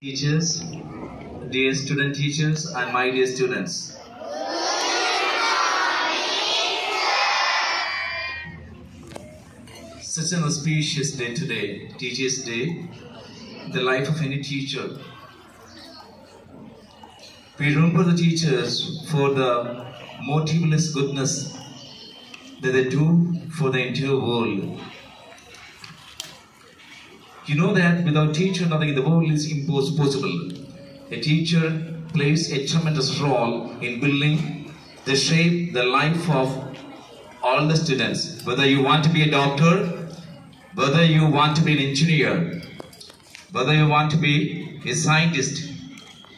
Teachers, dear student teachers, and my dear students. Such an auspicious day today, Teachers' Day, the life of any teacher. We remember the teachers for the motiveless goodness that they do for the entire world. You know that without teacher, nothing in the world is possible. A teacher plays a tremendous role in building the shape, the life of all the students. Whether you want to be a doctor, whether you want to be an engineer, whether you want to be a scientist,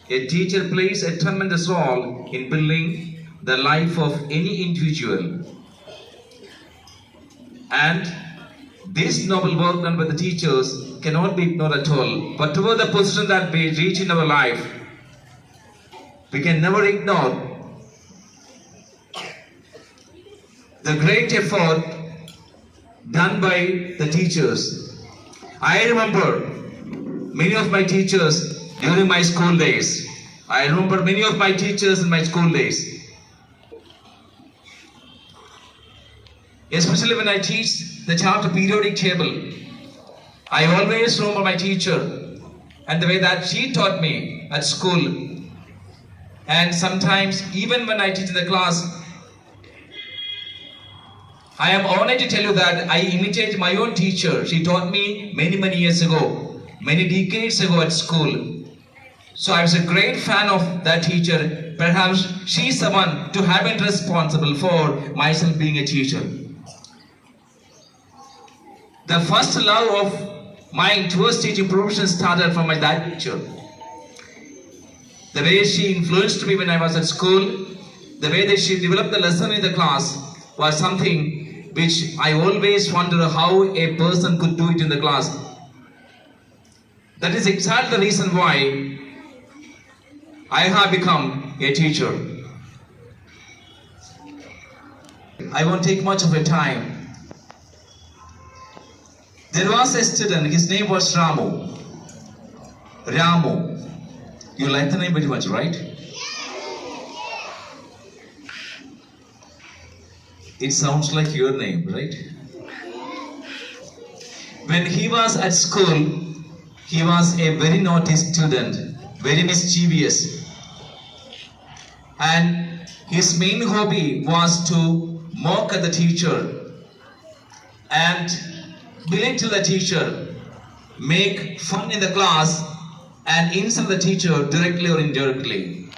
a teacher plays a tremendous role in building the life of any individual. And this noble work done by the teachers cannot be ignored at all. Whatever the position that we reach in our life, we can never ignore the great effort done by the teachers. I remember many of my teachers during my school days. I remember many of my teachers in my school days. Especially when I teach the chapter periodic table, I always remember my teacher and the way that she taught me at school. And sometimes even when I teach in the class, I am honored to tell you that I imitate my own teacher. She taught me many years ago, many decades ago at school. So I was a great fan of that teacher. Perhaps she's the one to have been responsible for myself being a teacher. The first love of mine towards teaching profession started from my dad teacher. The way she influenced me when I was at school, the way that she developed the lesson in the class was something which I always wonder how a person could do it in the class. That is exactly the reason why I have become a teacher. I won't take much of your time. There was a student, his name was Ramu. Ramu. You like the name very much, right? It sounds like your name, right? When he was at school, he was a very naughty student, very mischievous. And his main hobby was to mock at the teacher and belittle the teacher, make fun in the class, and insult the teacher directly or indirectly.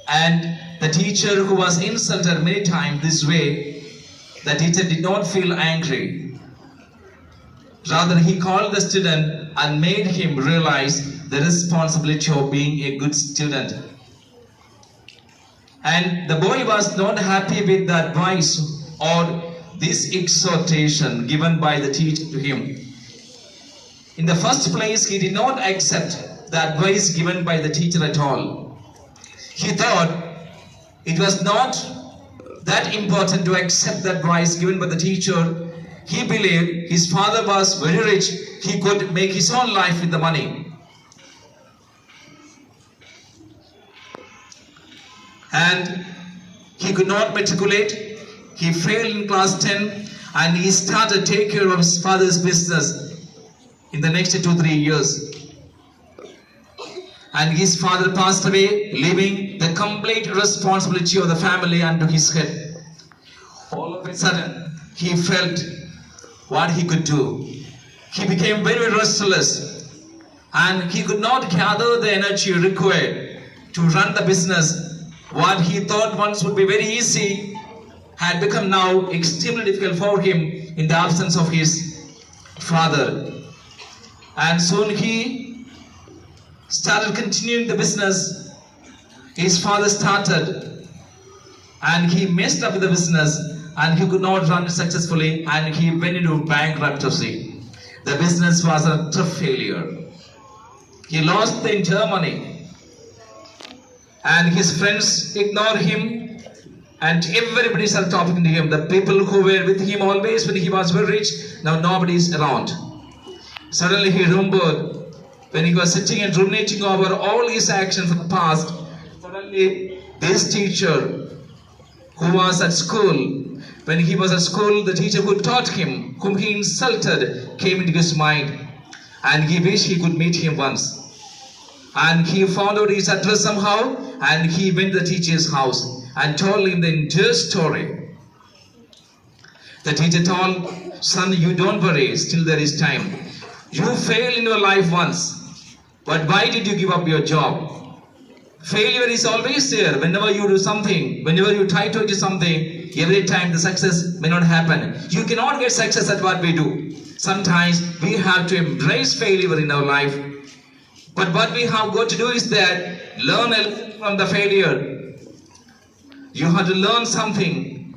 And the teacher who was insulted many times this way, the teacher did not feel angry. Rather, he called the student and made him realize the responsibility of being a good student. And the boy was not happy with the advice or this exhortation given by the teacher to him. In the first place, he did not accept the advice given by the teacher at all. He thought it was not that important to accept the advice given by the teacher. He believed his father was very rich, he could make his own life with the money. And he could not matriculate. He failed in class 10 and he started to take care of his father's business in the next 2-3 years. And his father passed away, leaving the complete responsibility of the family unto his head. All of a sudden, he felt what he could do. He became very restless and he could not gather the energy required to run the business. What he thought once would be very easy had become now extremely difficult for him in the absence of his father. And soon he started continuing the business. His father started and he messed up with the business and he could not run it successfully and he went into bankruptcy. The business was a tough failure. He lost the entire money and his friends ignored him. And everybody started talking to him. The people who were with him always when he was very rich, now nobody is around. Suddenly he remembered when he was sitting and ruminating over all his actions of the past, suddenly this teacher who was at school, when he was at school, the teacher who taught him, whom he insulted, came into his mind, and he wished he could meet him once. And he found out his address somehow, and he went to the teacher's house and told him the entire story. The teacher told, son, you don't worry, still there is time. You failed in your life once, but why did you give up your job? Failure is always there. Whenever you do something, whenever you try to do something, every time the success may not happen. You cannot get success at what we do. Sometimes we have to embrace failure in our life. But what we have got to do is that learn a lesson from the failure. You have to learn something,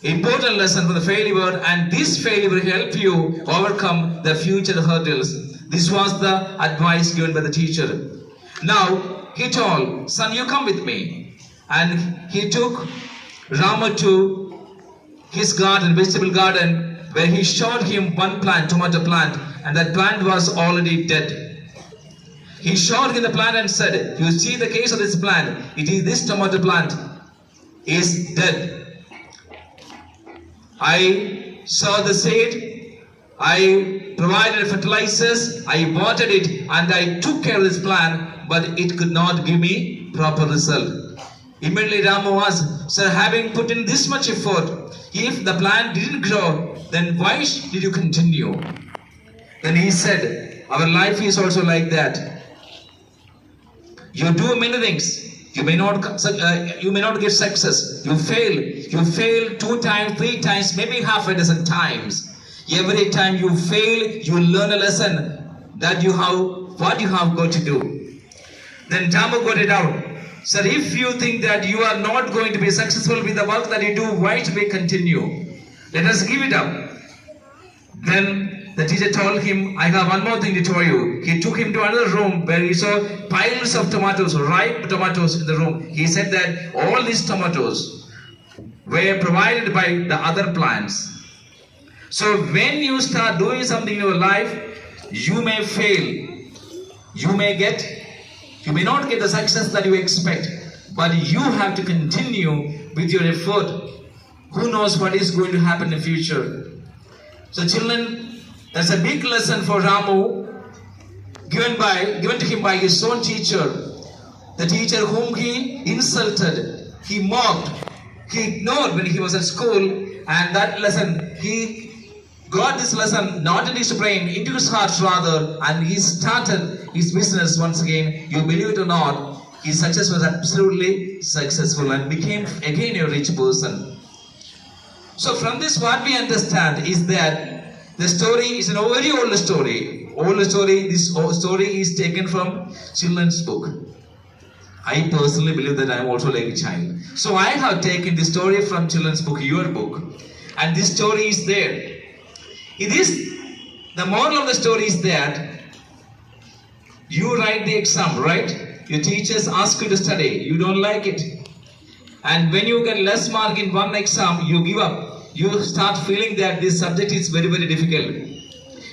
important lesson from the failure, and this failure will help you overcome the future hurdles. This was the advice given by the teacher. Now he told, son, you come with me. And he took Rama to his garden, vegetable garden, where he showed him one plant, tomato plant, and that plant was already dead. He showed him the plant and said, you see the case of this plant, it is this tomato plant is dead. I saw the seed, I provided fertilizers, I watered it, and I took care of this plant, but it could not give me proper result. Immediately Rama was, sir, having put in this much effort, if the plant didn't grow, then why did you continue? Then he said, our life is also like that. You do many things. You may not get success. You fail. You fail 2 times, 3 times, maybe half a dozen times. Every time you fail, you learn a lesson that you have what you have got to do. Then Rama got it out. Sir, if you think that you are not going to be successful with the work that you do, why should we continue? Let us give it up. Then the teacher told him, I have one more thing to tell you. He took him to another room where he saw piles of tomatoes, ripe tomatoes in the room. He said that all these tomatoes were provided by the other plants. So when you start doing something in your life, you may fail. You may not get the success that you expect, but you have to continue with your effort. Who knows what is going to happen in the future? So children, that's a big lesson for Ramu, given to him by his own teacher. The teacher whom he insulted, he mocked, he ignored when he was at school, and that lesson, he got this lesson not in his brain, into his heart rather, and he started his business once again. You believe it or not, his success was absolutely successful and became again a rich person. So from this what we understand is that the story is a very old story. This story is taken from children's book. I personally believe that I am also like a child. So I have taken the story from children's book, your book. And this story is there. The moral of the story is that you write the exam, right? Your teachers ask you to study. You don't like it. And when you get less mark in one exam, you give up. You start feeling that this subject is very, very difficult.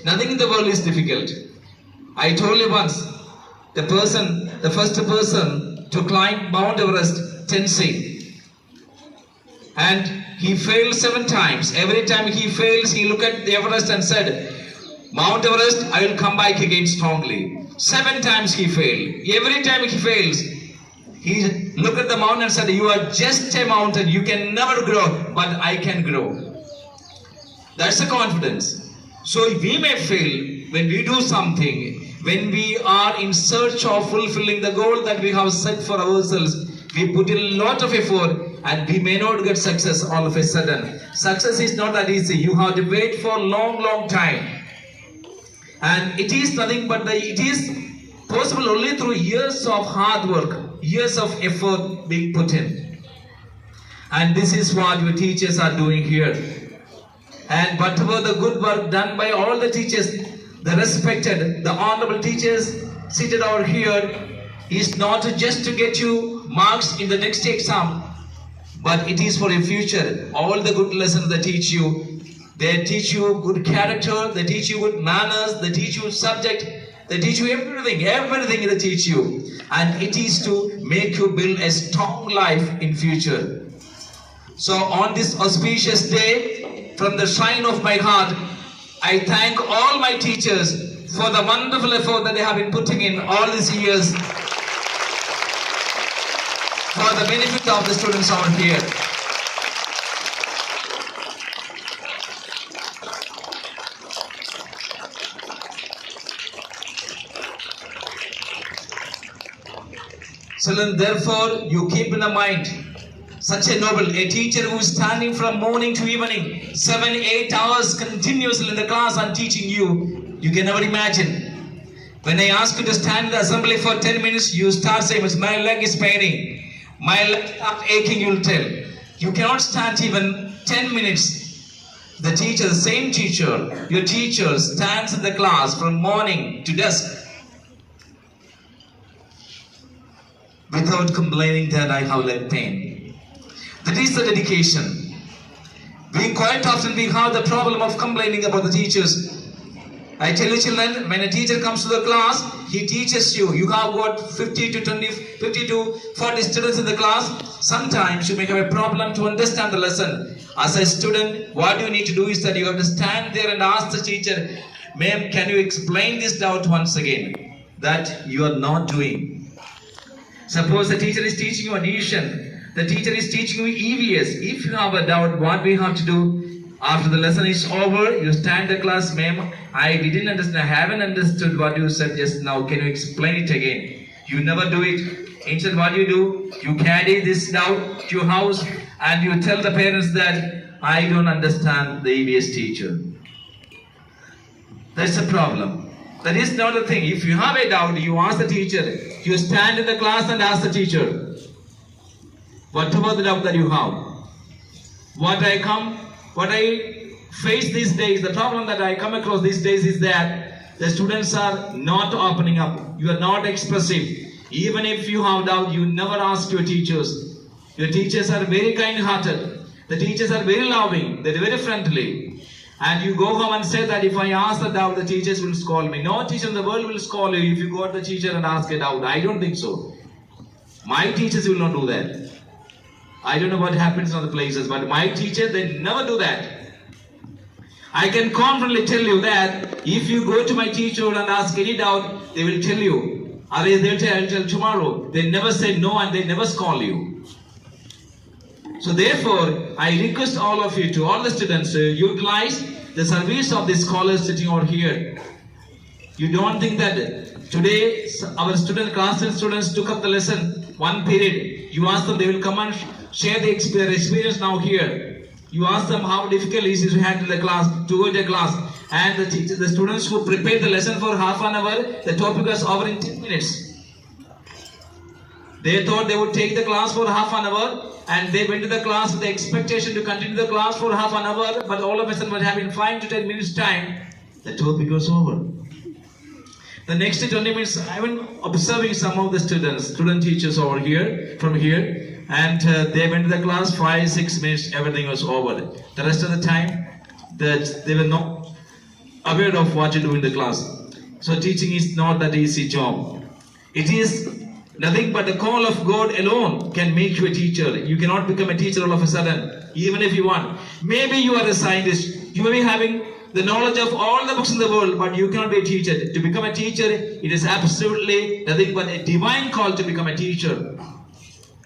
Nothing in the world is difficult. I told you once, the first person to climb Mount Everest, Tenzing. And he failed 7 times. Every time he fails, he looked at the Everest and said, Mount Everest, I will come back again strongly. 7 times he failed. Every time he fails, he looked at the mountain and said, you are just a mountain, you can never grow, but I can grow. That's the confidence. So we may fail when we do something, when we are in search of fulfilling the goal that we have set for ourselves. We put in a lot of effort and we may not get success all of a sudden. Success is not that easy. You have to wait for a long, long time. And it is nothing but it is possible only through years of hard work, years of effort being put in. And this is what your teachers are doing here. And whatever the good work done by all the teachers, the respected, the honorable teachers seated over here, is not just to get you marks in the next exam, but it is for your future. All the good lessons they teach you good character, they teach you good manners, they teach you subject, They teach you everything, everything they teach you. And it is to make you build a strong life in future. So on this auspicious day, from the shrine of my heart, I thank all my teachers for the wonderful effort that they have been putting in all these years for the benefit of the students out here. So then, therefore, you keep in the mind, such a noble, a teacher who is standing from morning to evening, 7-8 hours continuously in the class and teaching you, you can never imagine. When I ask you to stand in the assembly for 10 minutes, you start saying, my leg is paining, my leg is aching, you'll tell. You cannot stand even 10 minutes. The teacher, the same teacher, your teacher stands in the class from morning to dusk, without complaining that I have leg pain. That is the dedication. We quite often have the problem of complaining about the teachers. I tell you children, when a teacher comes to the class, he teaches you. You have got 50 to 40 students in the class. Sometimes you may have a problem to understand the lesson. As a student, what you need to do is that you have to stand there and ask the teacher, ma'am, can you explain this doubt once again? That you are not doing. Suppose the teacher is teaching you addition, the teacher is teaching you EVS. If you have a doubt, what we have to do, after the lesson is over, you stand in the class, ma'am, I didn't understand, I haven't understood what you said just now, can you explain it again? You never do it. Instead, what do? You carry this doubt to your house and you tell the parents that I don't understand the EVS teacher. That's the problem. That is not the thing. If you have a doubt, you ask the teacher. You stand in the class and ask the teacher. Whatever the doubt that you have. What I face these days, the problem that I come across these days is that the students are not opening up. You are not expressive. Even if you have doubt, you never ask your teachers. Your teachers are very kind-hearted. The teachers are very loving. They are very friendly. And you go home and say that if I ask the doubt, the teachers will scold me. No teacher in the world will scold you if you go to the teacher and ask a doubt. I don't think so. My teachers will not do that. I don't know what happens in other places, but my teachers, they never do that. I can confidently tell you that if you go to my teacher and ask any doubt, they will tell you. Otherwise, they'll tell tomorrow. They never say no and they never scold you. So therefore, I request all of you, to all the students, utilize the service of the scholars sitting over here. You don't think that today our class students took up the lesson one period. You ask them, they will come and share their experience now here. You ask them how difficult it is to handle the class, to go to the class. And the students who prepared the lesson for half an hour, the topic was over in 10 minutes. They thought they would take the class for half an hour. And they went to the class with the expectation to continue the class for half an hour, but all of a sudden, what happened, 5 to 10 minutes time, the topic was over. The next 20 minutes, I've been observing some of the student teachers over here, from here, and they went to the class 5-6 minutes, everything was over. The rest of the time, that they were not aware of what to do in the class. So teaching is not that easy job. It is nothing but the call of God alone can make you a teacher. You cannot become a teacher all of a sudden, even if you want. Maybe you are a scientist. You may be having the knowledge of all the books in the world, but you cannot be a teacher. To become a teacher, it is absolutely nothing but a divine call to become a teacher.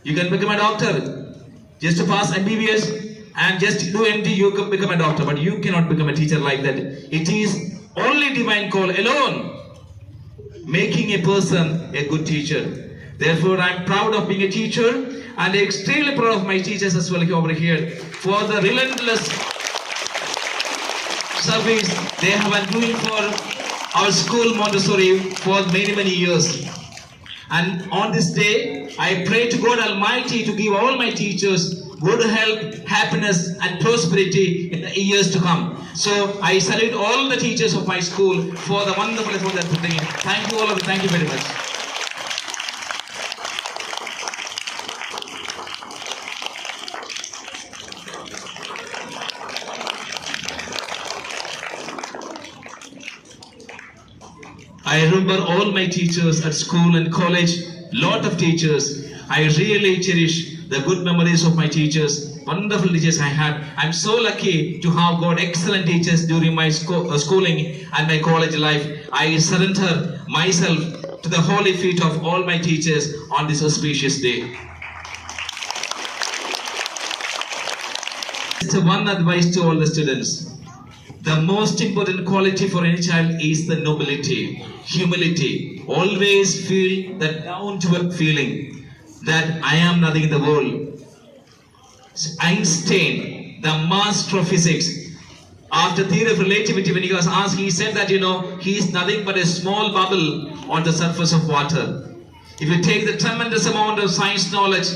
You can become a doctor. Just to pass MBBS and just do MD, you can become a doctor. But you cannot become a teacher like that. It is only divine call alone making a person a good teacher. Therefore, I am proud of being a teacher and extremely proud of my teachers as well over here for the relentless service they have been doing for our school Montessori for many years. And on this day, I pray to God Almighty to give all my teachers good health, happiness and prosperity in the years to come. So I salute all the teachers of my school for the wonderful effort that they put in. Thank you all of you. Thank you very much. I remember all my teachers at school and college, lot of teachers. I really cherish the good memories of my teachers, wonderful teachers I had. I'm so lucky to have got excellent teachers during my schooling and my college life. I surrender myself to the holy feet of all my teachers on this auspicious day. It's one advice to all the students. The most important quality for any child is the nobility, humility. Always feel that down-to-earth feeling that I am nothing in the world. Einstein, the master of physics, after theory of relativity, when he was asked, he said that, he is nothing but a small bubble on the surface of water. If you take the tremendous amount of science knowledge,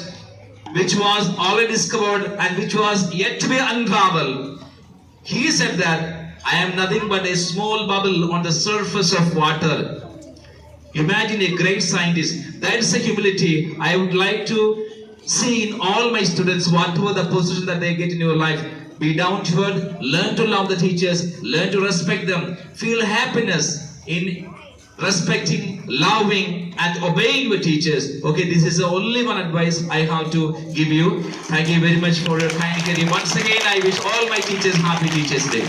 which was already discovered and which was yet to be unraveled, he said that I am nothing but a small bubble on the surface of water. Imagine a great scientist. That is a humility I would like to see in all my students, whatever the position that they get in your life. Be down to earth, learn to love the teachers, learn to respect them, feel happiness in respecting, loving and obeying your teachers. Okay, this is the only one advice I have to give you. Thank you very much for your kind hearing. Once again, I wish all my teachers happy Teachers Day.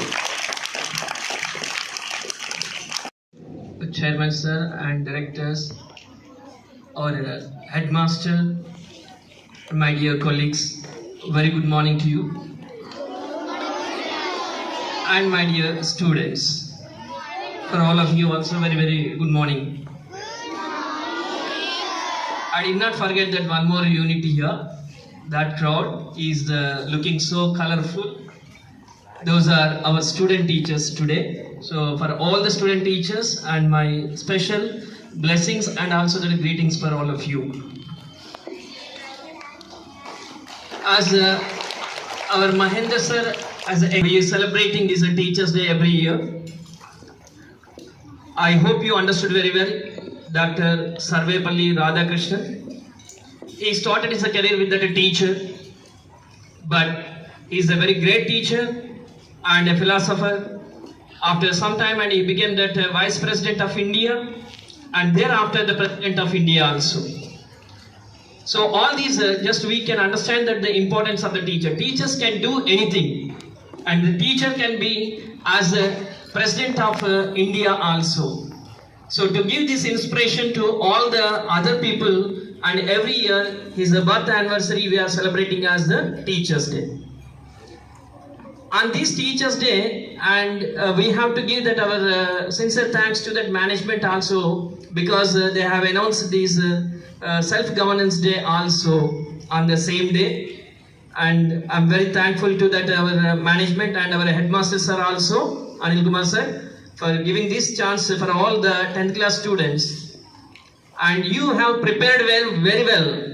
Chairman sir and directors, or headmaster, my dear colleagues, very good morning to you. And my dear students, for all of you also very good morning. I did not forget that one more unity here. That crowd is looking so colorful. Those are our student teachers today. So for all the student teachers and my special blessings and also the greetings for all of you. As our Mahendra sir, he is celebrating this Teachers Day every year. I hope you understood very well Dr. Bhupalapally Radhakrishnan. He started his career with that teacher, but he is a very great teacher and a philosopher. After some time, and he became that Vice President of India, and thereafter the President of India also. So all these, just we can understand that the importance of the teacher. Teachers can do anything, and the teacher can be as a President of India also. So to give this inspiration to all the other people, and every year his birth anniversary we are celebrating as the Teachers Day. On this Teachers Day, and we have to give that our sincere thanks to that management also, because they have announced this self-governance day also on the same day, and I'm very thankful to that our management and our headmaster sir also, Anil Kumar sir, for giving this chance for all the 10th class students. And you have prepared well, very well.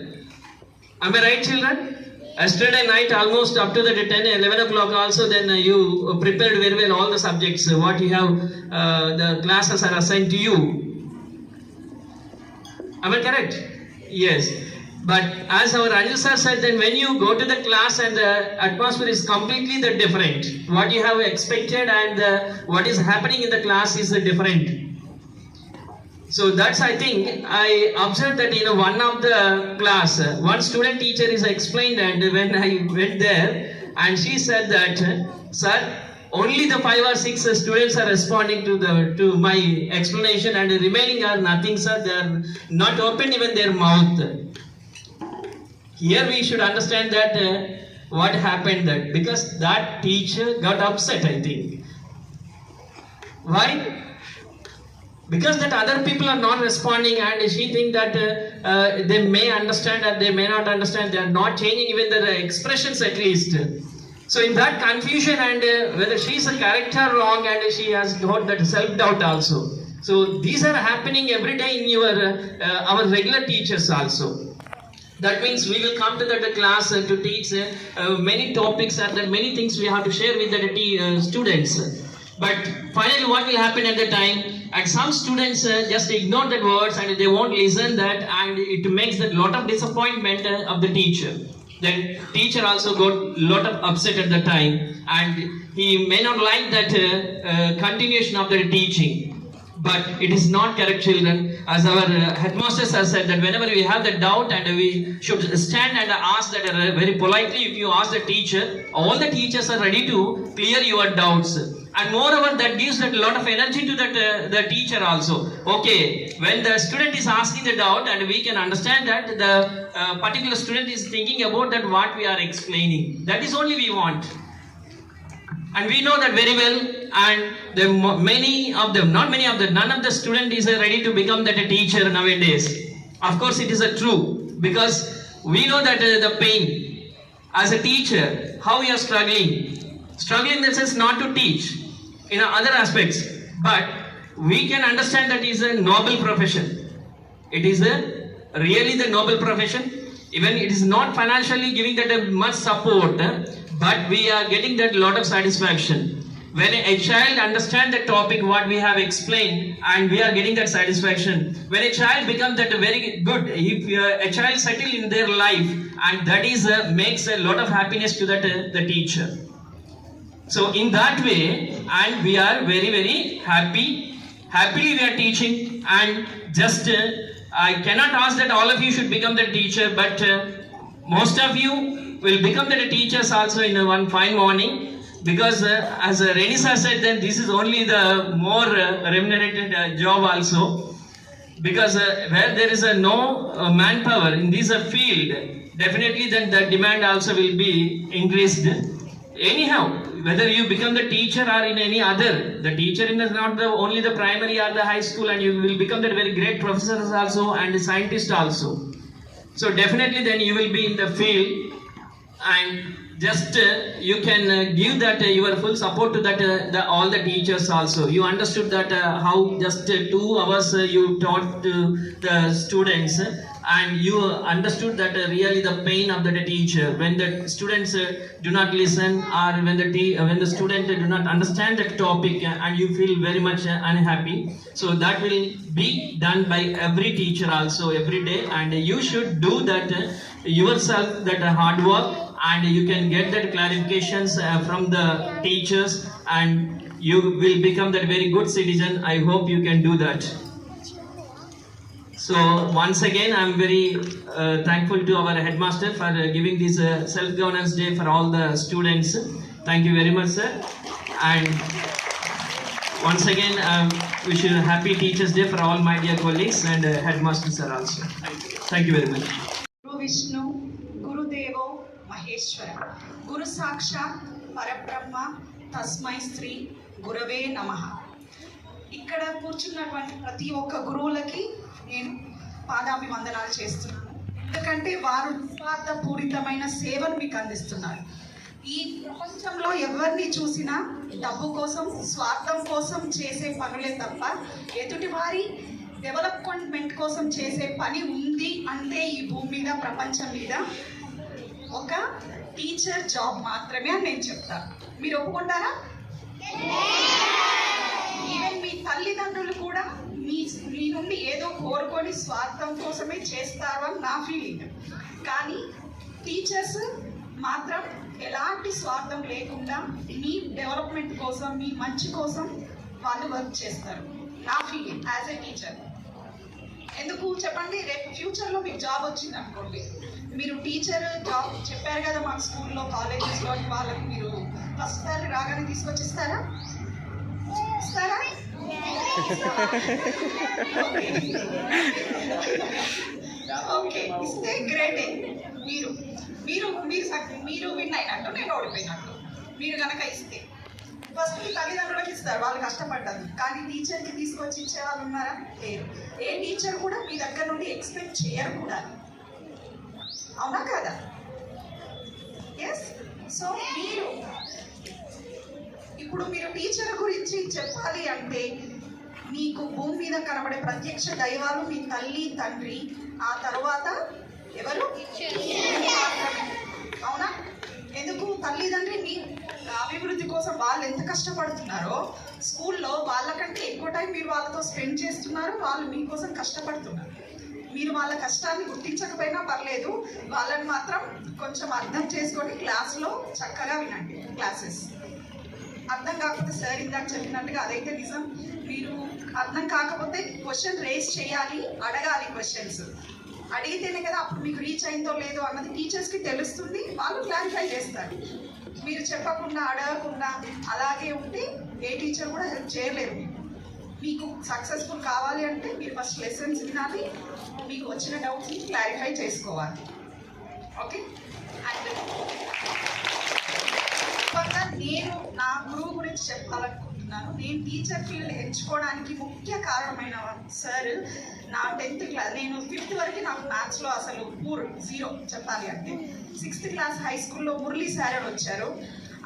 Am I right, children? Yesterday night, almost up to the 10, 11 o'clock also, then you prepared very well all the subjects, what you have, the classes are assigned to you. Am I correct? Yes. But as our Anil sir said, then when you go to the class and the atmosphere is completely different. What you have expected and what is happening in the class is different. So that's, I think, I observed that in one of the class, one student teacher is explained, and when I went there, and she said that, sir, only the 5 or 6 students are responding to my explanation, and the remaining are nothing, sir. They are not open even their mouth. Here we should understand that what happened, that because that teacher got upset, I think. Why? Because that other people are not responding, and she think that they may understand or they may not understand. They are not changing even their expressions at least. So in that confusion, and whether she is a character wrong, and she has got that self-doubt also. So these are happening every day in your our regular teachers also. That means we will come to the class to teach many topics, and many things we have to share with the students. But finally what will happen at the time, and some students just ignore the words and they won't listen that, and it makes a lot of disappointment of the teacher. Then teacher also got lot of upset at the time, and he may not like that continuation of the teaching. But it is not correct, children. As our headmasters have said, that whenever we have the doubt, and we should stand and ask that very politely. If you ask the teacher, all the teachers are ready to clear your doubts. And moreover, that gives that a lot of energy to that the teacher also. Okay, when the student is asking the doubt, and we can understand that the particular student is thinking about that what we are explaining. That is only we want. And we know that very well, and many of them, not many of them, none of the student is ready to become that a teacher nowadays. Of course, it is true, because we know that the pain as a teacher, how we are struggling in the sense not to teach in other aspects, but we can understand that it is a noble profession. It is really the noble profession. Even it is not financially giving that much support, but we are getting that lot of satisfaction. When a child understands the topic what we have explained, and we are getting that satisfaction. When a child becomes that very good, if a child settle in their life, and that is makes a lot of happiness to that the teacher. So in that way, and we are very, very happily we are teaching, and just I cannot ask that all of you should become the teacher, but most of you will become the teachers also in one fine morning, because as Renisa said, then this is only the more remunerated job also, because where there is no manpower in this field, definitely then the demand also will be increased. Anyhow, whether you become the teacher or in any other, the teacher in not the only the primary or the high school, and you will become that very great professors also and scientist also. So definitely then you will be in the field, and just you can give that your full support to that all the teachers also. You understood that how just 2 hours you taught to the students, and you understood that really the pain of the teacher when the students do not listen, or when the student do not understand the topic, and you feel very much unhappy. So that will be done by every teacher also every day, and you should do that yourself, that hard work, and you can get that clarifications from the teachers, and you will become that very good citizen. I hope you can do that. So once again, I am very thankful to our headmaster for giving this self-governance day for all the students. Thank you very much, sir. And once again, wish you a happy Teachers Day for all my dear colleagues and headmasters sir also. Thank you very much. Guru Vishnu, Guru Devo Maheshwara, Guru Sakshat Parabrahma, Tasmai Sri Gurave Namaha. ఇక్కడ కూర్చున్నటువంటి ప్రతి ఒక్క గురువులకి నేను పాదాభివందనాలు చేస్తున్నాను. ఎందుకంటే వారు నిస్వార్థపూరితమైన సేవను మీకు అందిస్తున్నారు. ఈ ప్రపంచంలో ఎవరిని చూసినా డబ్బు కోసం, స్వార్థం కోసం చేసే పనులే తప్ప ఎదుటి వారి డెవలప్మెంట్ కోసం చేసే పని ఉంది అంటే ఈ భూమి మీద, ప్రపంచం మీద ఒక టీచర్ జాబ్ మాత్రమే అని నేను చెప్తాను. మీరు ఒప్పుకుంటారా? ఈవెన్ మీ తల్లిదండ్రులు కూడా మీ నుండి ఏదో కోరుకొని స్వార్థం కోసమే చేస్తారు అని నా ఫీలింగ్. కానీ టీచర్స్ మాత్రం ఎలాంటి స్వార్థం లేకుండా మీ డెవలప్మెంట్ కోసం, మీ మంచి కోసం వాళ్ళు వర్క్ చేస్తారు. నా ఫీలింగ్ యాజ్ ఎ టీచర్. ఎందుకు చెప్పండి, రేపు ఫ్యూచర్లో మీకు జాబ్ వచ్చింది అనుకోండి, మీరు టీచర్ జాబ్ చెప్పారు కదా మాకు స్కూల్లో, కాలేజెస్లో, వాళ్ళకి మీరు ఫస్ట్ సారి రాగానే తీసుకొచ్చిస్తారా? ఇస్తారా? ఓకే, ఇస్తే గ్రేటే. మీరు మీరు మీరు విన్ అయినట్టు, నేను ఓడిపోయినట్టు. మీరు కనుక ఇస్తే ఫస్ట్ మీ తల్లిదండ్రులకు ఇస్తారు, వాళ్ళు కష్టపడ్డారు. కానీ టీచర్కి తీసుకొచ్చి ఇచ్చే వాళ్ళు ఉన్నారా? లేరు. ఏ టీచర్ కూడా మీ దగ్గర నుండి ఎక్స్పెక్ట్ చేయరు కూడా. అవునా కదా? ఎస్. సో మీరు ఇప్పుడు మీరు టీచర్ గురించి చెప్పాలి అంటే మీకు భూమి మీద కనబడే ప్రత్యక్ష దైవాలు మీ తల్లి, తండ్రి, ఆ తర్వాత ఎవరు? అవునా? ఎందుకు? తల్లిదండ్రి మీ అభివృద్ధి కోసం వాళ్ళు ఎంత కష్టపడుతున్నారో, స్కూల్లో వాళ్ళకంటే ఎక్కువ టైం మీరు వాళ్ళతో స్పెండ్ చేస్తున్నారు, వాళ్ళు మీకోసం కష్టపడుతున్నారు. మీరు వాళ్ళ కష్టాన్ని గుర్తించకపోయినా పర్లేదు, వాళ్ళని మాత్రం కొంచెం అర్థం చేసుకొని క్లాస్లో చక్కగా వినండి. క్లాసెస్ అర్థం కాకపోతే సార్ ఇందాక చెప్పినట్టుగా అదైతే నిజం. మీరు అర్థం కాకపోతే క్వశ్చన్ రేస్ చేయాలి, అడగాలి. క్వశ్చన్స్ అడిగితేనే కదా అప్పుడు మీకు రీచ్ అయిందో లేదో అన్నది టీచర్స్కి తెలుస్తుంది, వాళ్ళు క్లారిఫై చేస్తారు. మీరు చెప్పకుండా అడగకుండా అలాగే ఉంటే ఏ టీచర్ కూడా హెల్ప్ చేయలేరు. మీకు సక్సెస్ఫుల్ కావాలి అంటే మీరు ఫస్ట్ లెసన్స్ వినాలి, మీకు వచ్చిన డౌట్స్ని క్లారిఫై చేసుకోవాలి. ఓకే. అండ్ నేను నా గురువు గురించి చెప్పాలనుకుంటున్నాను. నేను టీచర్ ఫీల్డ్ ఎంచుకోవడానికి ముఖ్య కారణమైన సార్, నా 10th క్లాస్, నేను 5th వరకు నాకు మ్యాథ్స్లో అసలు పూర్ జీరో చెప్పాలి అంటే. 6th క్లాస్ హై స్కూల్లో మురళీ సార్ అని వచ్చారు.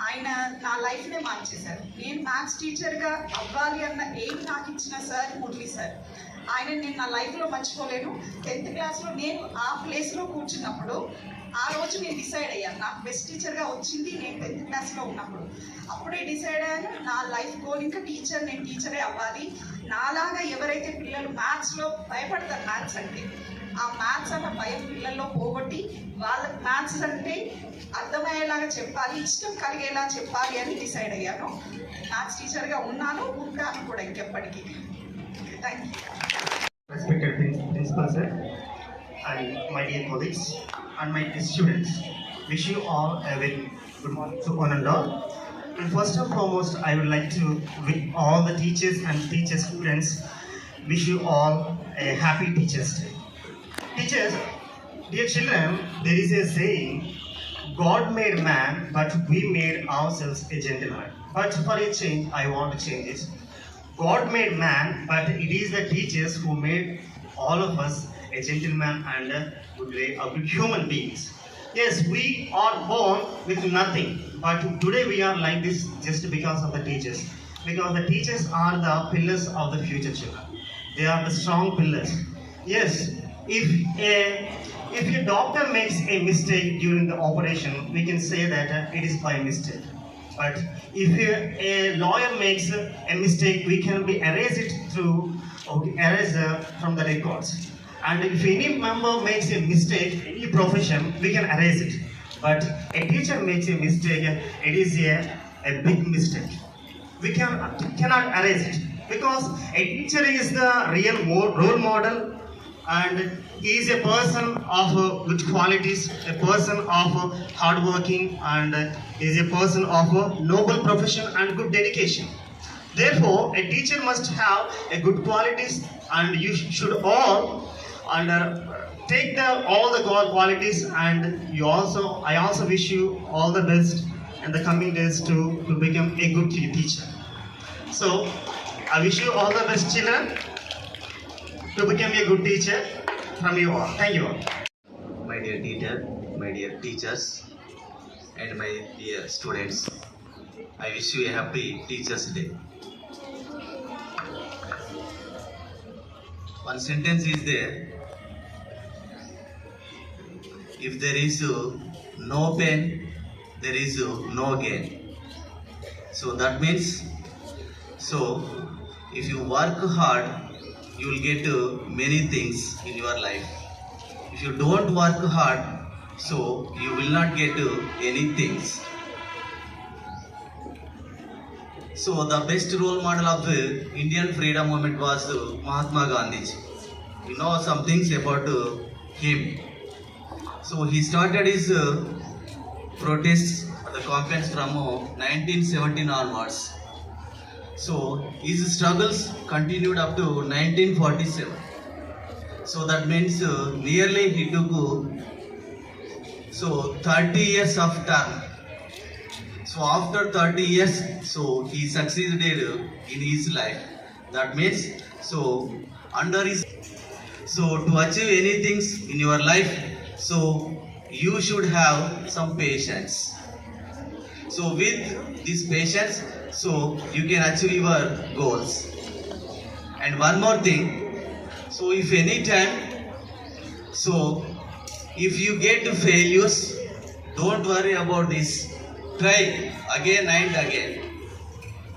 ఆయన నా లైఫ్నే మార్చేశారు. నేను మ్యాథ్స్ టీచర్గా అవ్వాలి అన్న ఎయిమ్ నాకు ఇచ్చిన సార్ మురళీ సార్. ఆయన నేను నా లైఫ్లో మర్చిపోలేను. 10th క్లాస్లో నేను ఆ ప్లేస్లో కూర్చున్నప్పుడు ఆ రోజు నేను డిసైడ్ అయ్యాను, నాకు బెస్ట్ టీచర్గా వచ్చింది నేను 10th క్లాస్లో ఉన్నప్పుడు. అప్పుడే డిసైడ్ అయ్యాను, నా లైఫ్ గోల్ ఇంకా టీచర్, నేను టీచరే అవ్వాలి. నాలాగా ఎవరైతే పిల్లలు మ్యాథ్స్లో భయపడతారు, మ్యాథ్స్ అంటే ఆ మ్యాథ్స్ అన్న భయం పిల్లల్లో పోగొట్టి వాళ్ళకి మ్యాథ్స్ అంటే అర్థమయ్యేలాగా చెప్పాలి, ఇష్టం కలిగేలా చెప్పాలి అని డిసైడ్ అయ్యాను. మ్యాథ్స్ టీచర్గా ఉన్నాను, ఉంటాను కూడా ఇంకెప్పటికీ. Thank you. Respected principal sir and my dear colleagues and my dear students, wish you all a very good morning to one and all. And first and foremost, I would like to wish all the teachers and teacher students, wish you all a happy Teachers Day. Teachers, dear children, there is a saying, God made man, but we made ourselves a gentleman. But for a change, I want to change it. God made man, but it is the teachers who made all of us a gentleman and a good human beings. Yes, we are born with nothing, but today we are like this just because of the teachers. Because the teachers are the pillars of the future children. They are the strong pillars. Yes, if a doctor makes a mistake during the operation, we can say that it is by mistake. But if a lawyer makes a mistake, we can erase it through eraser from the records. And if any member makes a mistake, any profession, we can erase it. But a teacher makes a mistake, it is a big mistake. We cannot erase it, because a teacher is the real role model, and he is a person of good qualities, a person of hard working, and is a person of noble profession and good dedication. Therefore, a teacher must have a good qualities, and you should all take all the qualities. And I also wish you all the best in the coming days to become a good teacher. So, I wish you all the best, children, to become a good teacher from you all. Thank you all. My dear teacher, my dear teachers, and my dear students, I wish you a happy Teachers Day. One sentence is there: if there is no pain, there is no gain. So that means, if you work hard, you will get many things in your life. If you don't work hard, so you will not get any things. So the best role model of the Indian freedom movement was Mahatma Gandhi. You know some things about him. So he started his protests or the campaigns from 1917 onwards. So his struggles continued up to 1947. So that means nearly he took 30 years of term. So after 30 years, so he succeeded in his life. That means under his to achieve anything in your life, so you should have some patience. So with this patience, so you can achieve your goals. And one more thing, so if any time, so if you get failures, don't worry about this. Try again and again.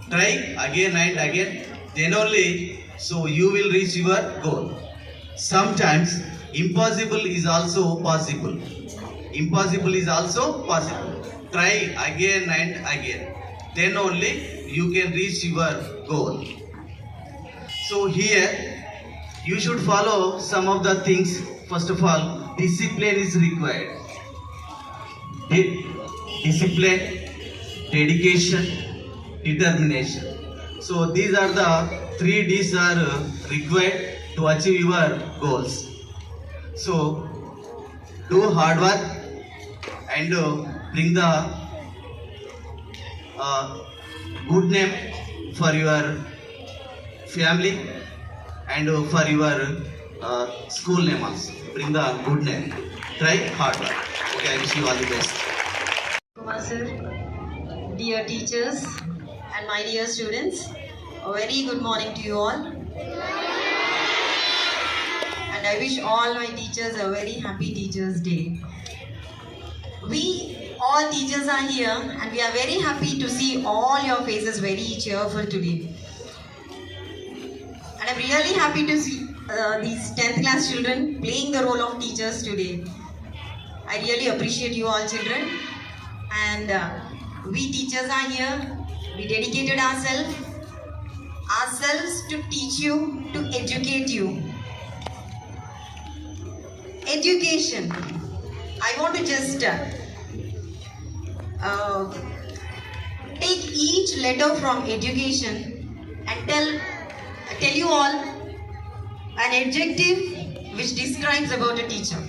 Try again and again. Then only so you will reach your goal. Sometimes impossible is also possible. Impossible is also possible. Try again and again. Then only you can reach your goal. So here you should follow some of the things. First of all, discipline is required. Discipline, dedication, determination. So these are the 3 D's are required to achieve your goals. So do hard work and bring the good name for your family and for your school name also. Bring the good name. Try hard work. Okay, I wish you all the best. Kumar sir, dear teachers and my dear students, a very good morning to you all. And I wish all my teachers a very happy Teachers' Day. We all teachers are here and we are very happy to see all your faces very cheerful today. And I'm really happy to see these 10th class children playing the role of teachers today. I really appreciate you all children. And we teachers are here. We dedicated ourselves to teach you, to educate you. Education. I want to just take each letter from education and tell you all an adjective which describes about a teacher.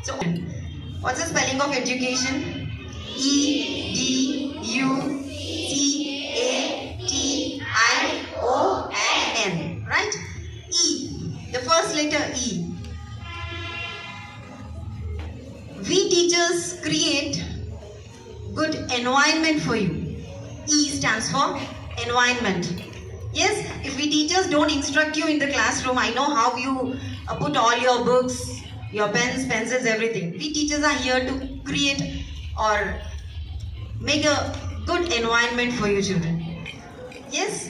So, what's the spelling of education? E-D-U-C-A-T-I-O-N. Right? E. The first letter E. We teachers create good environment for you. E stands for environment. Yes, if we teachers don't instruct you in the classroom, I know how you put all your books, your pens, pencils, everything. We teachers are here to create or make a good environment for you children. Yes,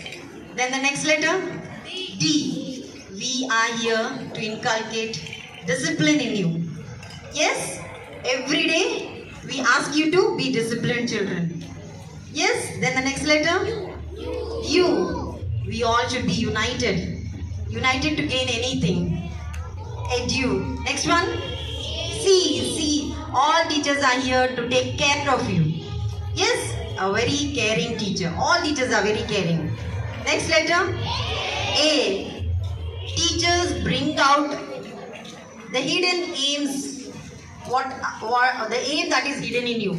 then the next letter, D. We are here to inculcate discipline in you. Yes, every day we ask you to be disciplined children. Yes, then the next letter, U. We all should be united. United to gain anything. Edu. Next one, C. C. All teachers are here to take care of you. Yes, a very caring teacher. All teachers are very caring. Next letter, A. Teachers bring out the hidden aims. What the aim that is hidden in you.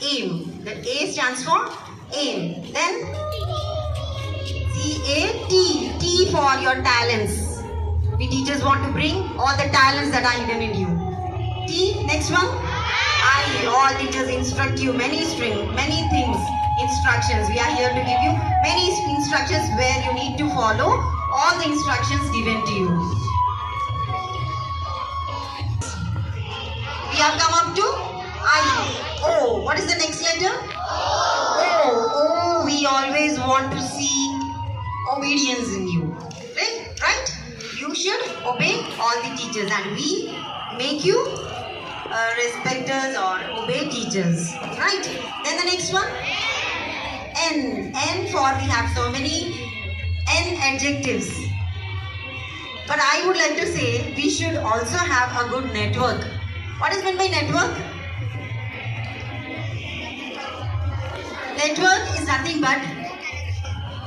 Aim. The A stands for aim. Then C-A-T. T for your talents. We teachers want to bring all the talents that are hidden in you. T. Next one. I. All teachers instruct you many things. Instructions. We are here to give you many instructions where you need to follow all the instructions given to you. We have come up to I. O. What is the next letter? O. O. We always want to see obedience in you. Right? You should obey all the teachers and we make you respecters or obey teachers. Right? Then the next one. N. N for we have so many N adjectives. But I would like to say we should also have a good network. What is meant by network? Network is nothing but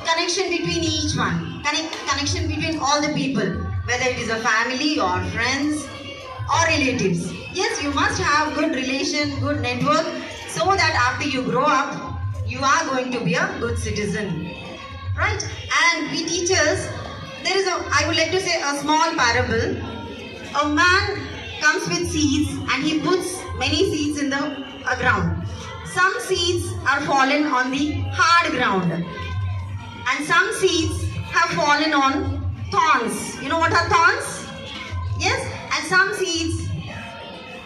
connection between each one. Connection between all the people. Whether it is a family or friends or relatives. Yes, you must have good relation, good network so that after you grow up, you are going to be a good citizen. Right? And we teachers, there is I would like to say a small parable. A man comes with seeds and he puts many seeds in the ground. Some seeds are fallen on the hard ground and some seeds have fallen on thorns. You know what are thorns? Yes, and some seeds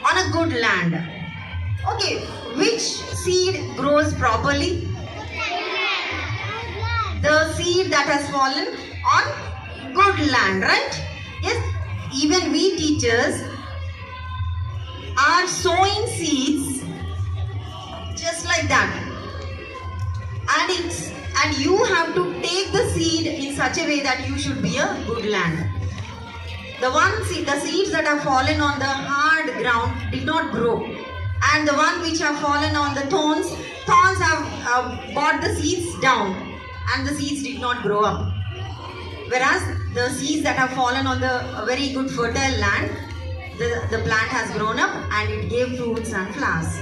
on a good land. Okay, which seed grows properly? The seed that has fallen on good land, right? Yes, even we teachers are sowing seeds just like that. And and you have to take the seed in such a way that you should be a good land. The seeds that have fallen on the hard ground did not grow, and the one which have fallen on the thorns have brought the seeds down, and the seeds did not grow up. Whereas the seeds that have fallen on the very good fertile land, the plant has grown up and it gave fruits and flowers.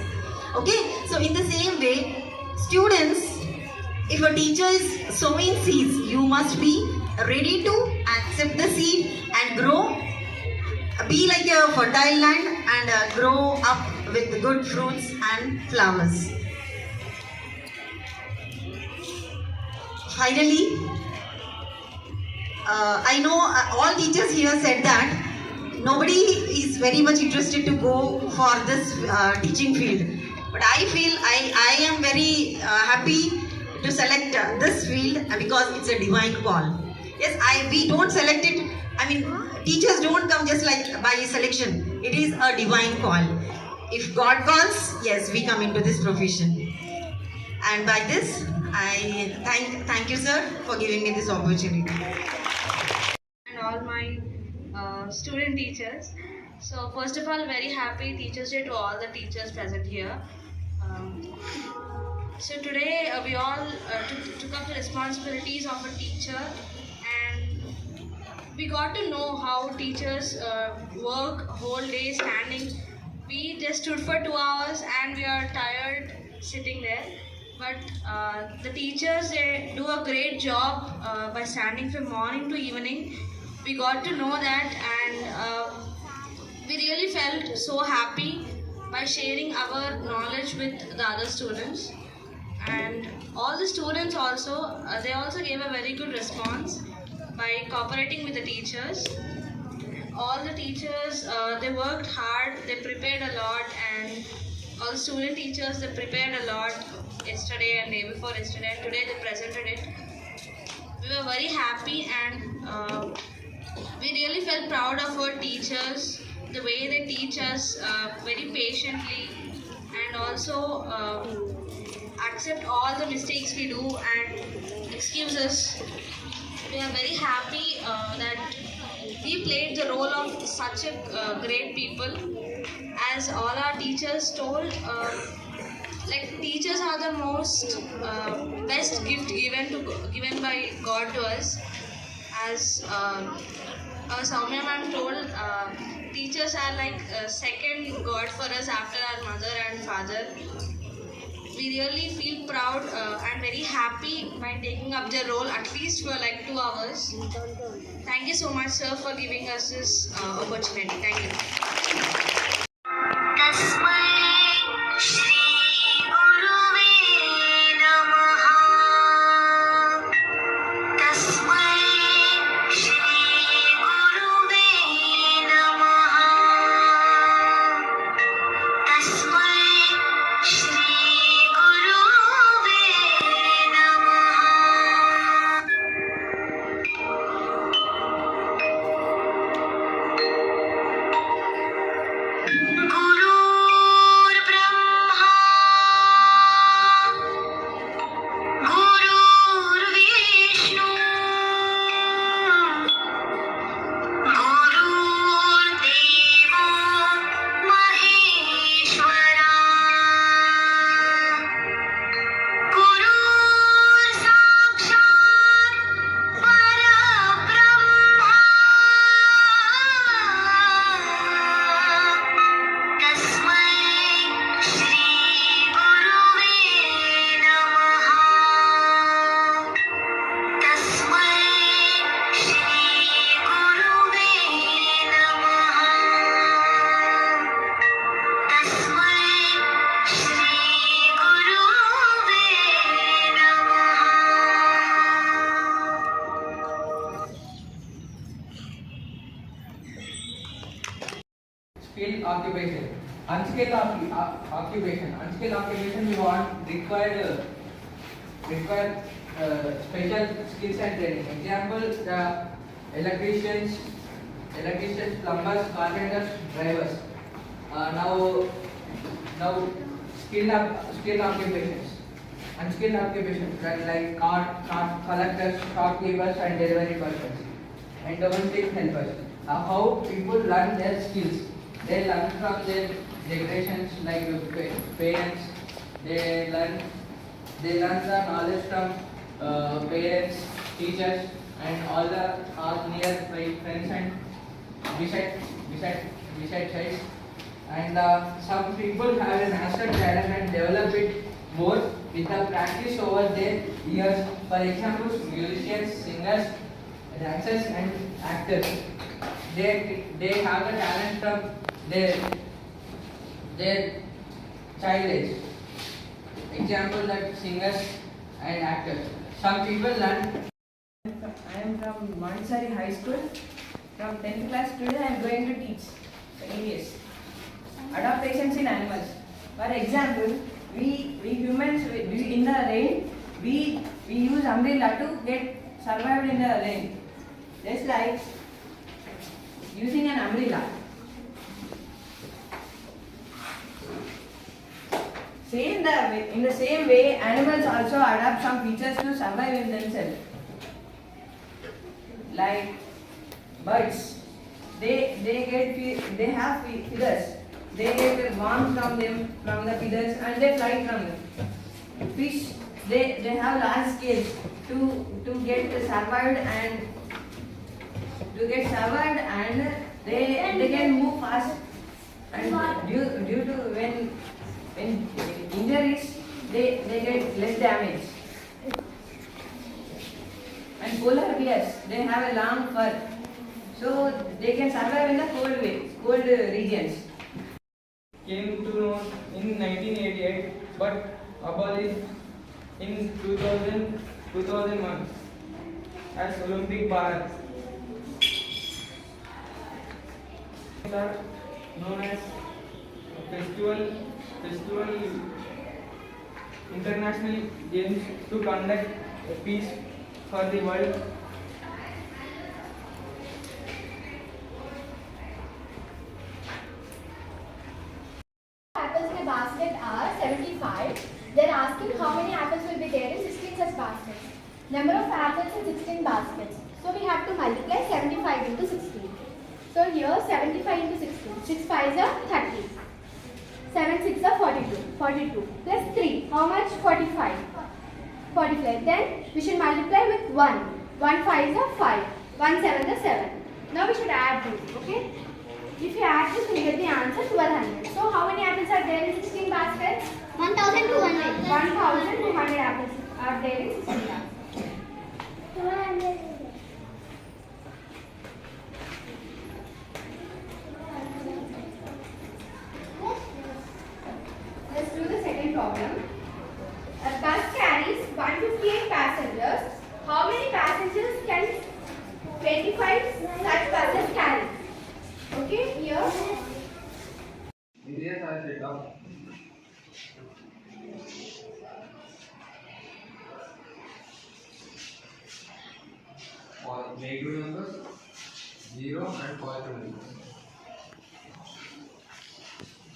Okay, so in the same way, students, if a teacher is sowing seeds, you must be ready to accept the seed and grow, be like a fertile land and grow up with good fruits and flowers. Finally, I know all teachers here said that nobody is very much interested to go for this teaching field. But I feel I am very happy to select this field because it's a divine call. Yes, we don't select it. I mean, teachers don't come just like by selection. It is a divine call. If God calls, yes, we come into this profession. And by this, I thank you, sir, for giving me this opportunity. And all my student teachers. So first of all, very happy Teachers Day to all the teachers present here. So today we all took up the responsibilities of a teacher, and we got to know how teachers work whole day standing. We just stood for 2 hours and we are tired sitting there. But the teachers, they do a great job by standing from morning to evening. We got to know that, and we really felt so happy by sharing our knowledge with the other students. And all the students also, they also gave a very good response by cooperating with the teachers. All the teachers, they worked hard, they prepared a lot, and all the student teachers, they prepared a lot yesterday and day before yesterday, and today they presented it. We were very happy, and we really felt proud of our teachers, the way they teach us very patiently, and also accept all the mistakes we do and excuse us. We are very happy that we played the role of such a great people. As all our teachers told, like teachers are the most best gift given by God to us. As Soumya ma'am told, teachers are like second God for us after our mother and father. We really feel proud and very happy by taking up the role at least for like 2 hours. Thank you so much, sir, for giving us this opportunity. Thank you. Skilled occupation. Unskilled occupation. Unskilled occupation we want required special skills and training. Example: the electricians, plumbers, carpenters, drivers. Now skilled occupations. unskilled occupations like cart collectors, shopkeepers, and delivery workers, and domestic helpers. How people learn their skills. They learn from their generations like parents. They learn the knowledge from parents, teachers, and all nearby friends and beside sides. And some people have a natural talent and develop it more with the practice over their years. For example, musicians, singers, dancers, and actors. They have the talent from their child age. Example like singers and actors. Some people learn. I am from Montessori High School. From 10th class today I am going to teach EVS. Adaptations in animals. For example, we humans in the rain we use umbrella to get survived in the rain. Just like using an umbrella. In the same way, animals also adapt some features to survive in themselves. Like birds, they have feathers. They get warmth from the feathers, and they fly from them. Fish, they have large scales to get survived and they can move fast. And due to when injuries, they get less damage. And polar bears, they have a long fur, so they can survive in the cold regions. Came to know in 1988 but abolished in 2001 as Olympic Bharat. These are known as festival international games to conduct peace for the world. Apples in a basket are 75. They are asking how many apples will be there in 16 such baskets. Number of apples in 16 baskets. So we have to multiply 75 into 16. So here 75 into 16. 6 5s are 30. 7 6 are 42. 42 plus 3. How much? 45. 45. Then we should multiply with 1. 1 5s are 5. 1 7 are 7. Now we should add these. Okay? If you add this, we get the answer 1200. So how many apples are there in 16 baskets? 1200. 1200 apples are there in 16 baskets. 200. Let's do the second problem. A bus carries 158 passengers. How many passengers can 25 such buses carry? Okay, here. Indians are set up. For negative numbers, 0 and positive numbers.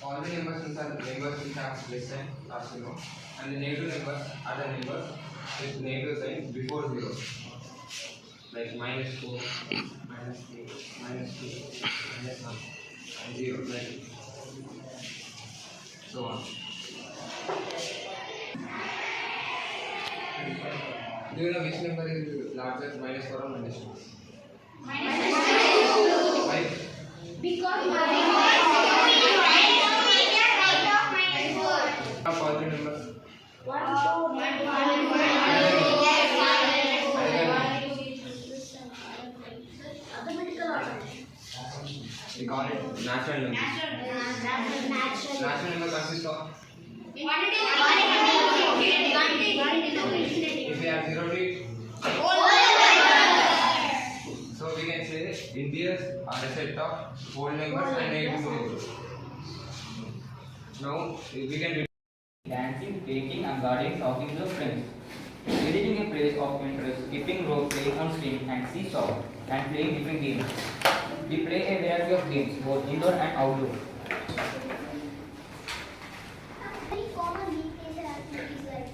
All the numbers inside the numbers which have less than or 0, and the negative numbers are the numbers with negative sign before 0. Like -4, -3, -2, -1, and 0, like so on. Do you know which number is larger, -4 or -2? Why? Because Positive numbers. We call it natural numbers. Natural number consists of. If we have 0 to it, so we can say Indians are a set of whole numbers and negative numbers. Now we can read dancing, painting, and gardening, talking to friends, visiting a place of interest, skipping rope, playing on swing and seesaw, and playing different games. We play a variety of games, both indoor and outdoor. very common recreational activities like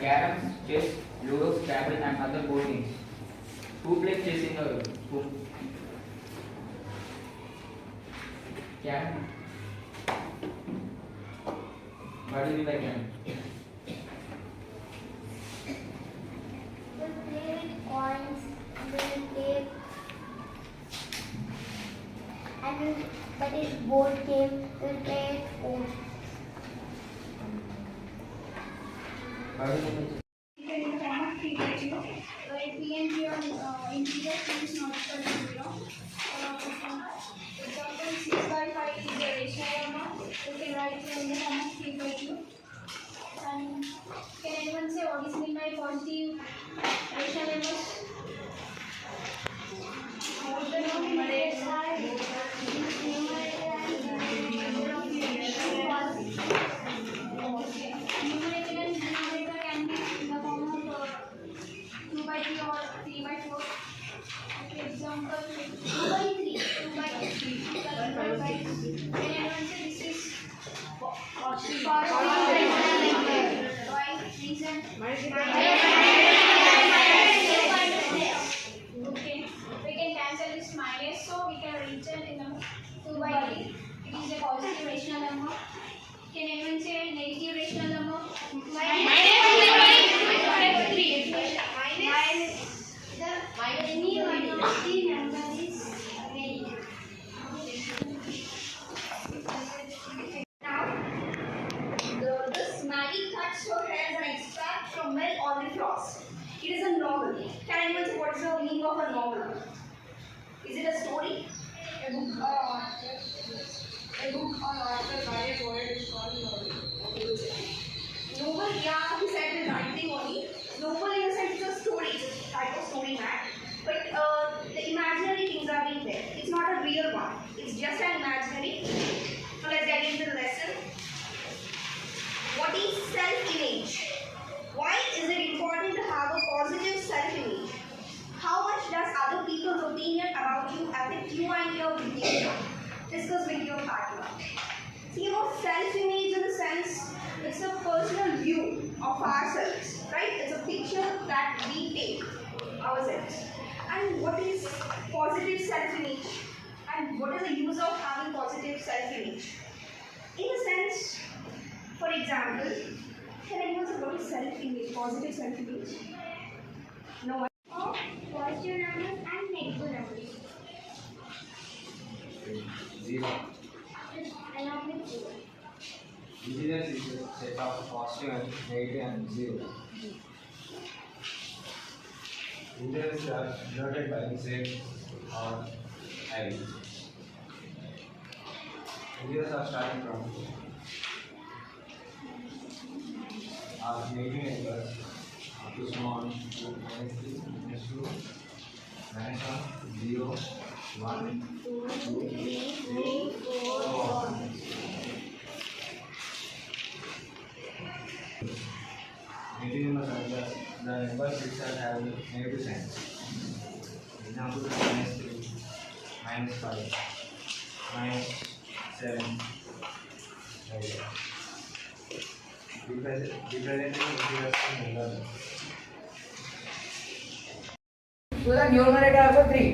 caroms, chess, ludo, scrabble and other board games. Who plays chess in the home? Carom. What do you mean by carom? We play with coins, we play but it's board game, we play own. What do you mean? In the form of Pikachu, where PNG on integer is not equal to 0. Example 6 by 5 is a rational number. We can write it in the form of Pikachu. And can anyone say what is meant by positive rational numbers? The numerator side, numerator and denominator of the numerator and denominator can be in the form of 2 by 3 or 3 by 4. Okay, example 2 by 3, 2 by 3. Can anyone say this is positive rational number? Why? Reason? Okay, we can cancel this minus, so we can reach it in a 2 by 3. It is a positive rational number. Can anyone say a negative rational number? Any one of the number is negative. Now, this Maggie cuts her hair as an extract from milk on the floss. It is a novel. Can anyone say what is the meaning of a novel? Is it a story? A book or article? A book or article by a poet is called novel. Novel, yeah, we said the right thing only. Novel in a sense it's a story, it's a type of story map. But the imaginary things are being there. It's not a real one. It's just an imaginary. So let's get into the lesson. What is self-image? Why is it important to have a positive self-image? How much does other people's opinion about you affect you and your behavior? Discuss with your partner. See, self-image in the sense, it's a personal view of ourselves, right? It's a picture that we take ourselves. And what is positive self-image? And what is the use of having positive self-image? In a sense, for example, can anyone say what is self-image, positive self-image? No one? Of positive numbers and negative numbers. 0. Along with 0. Integers is a set of positive and negative and 0. Integers are denoted by Z or I. Integers are starting from negative numbers up to small -3, -2, -1, 0, 1, 2, 3, 4. Negative numbers are the numbers which are having negative signs. Example -3, -5, -7, like that. Representing integers in numbers. So the numerator also 3.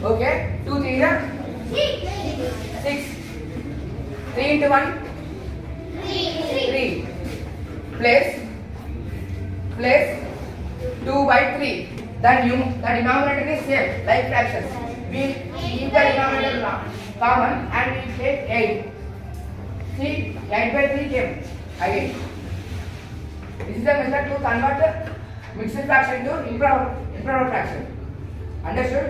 Okay, 2 3 is 6. 3 into 1? 3. Place 2 by 3. The denominator is same, like fractions. We keep the denominator common and we take 8. See, 8 by 3 came again. This is the method to convert mixed fraction to improper fraction. Understood?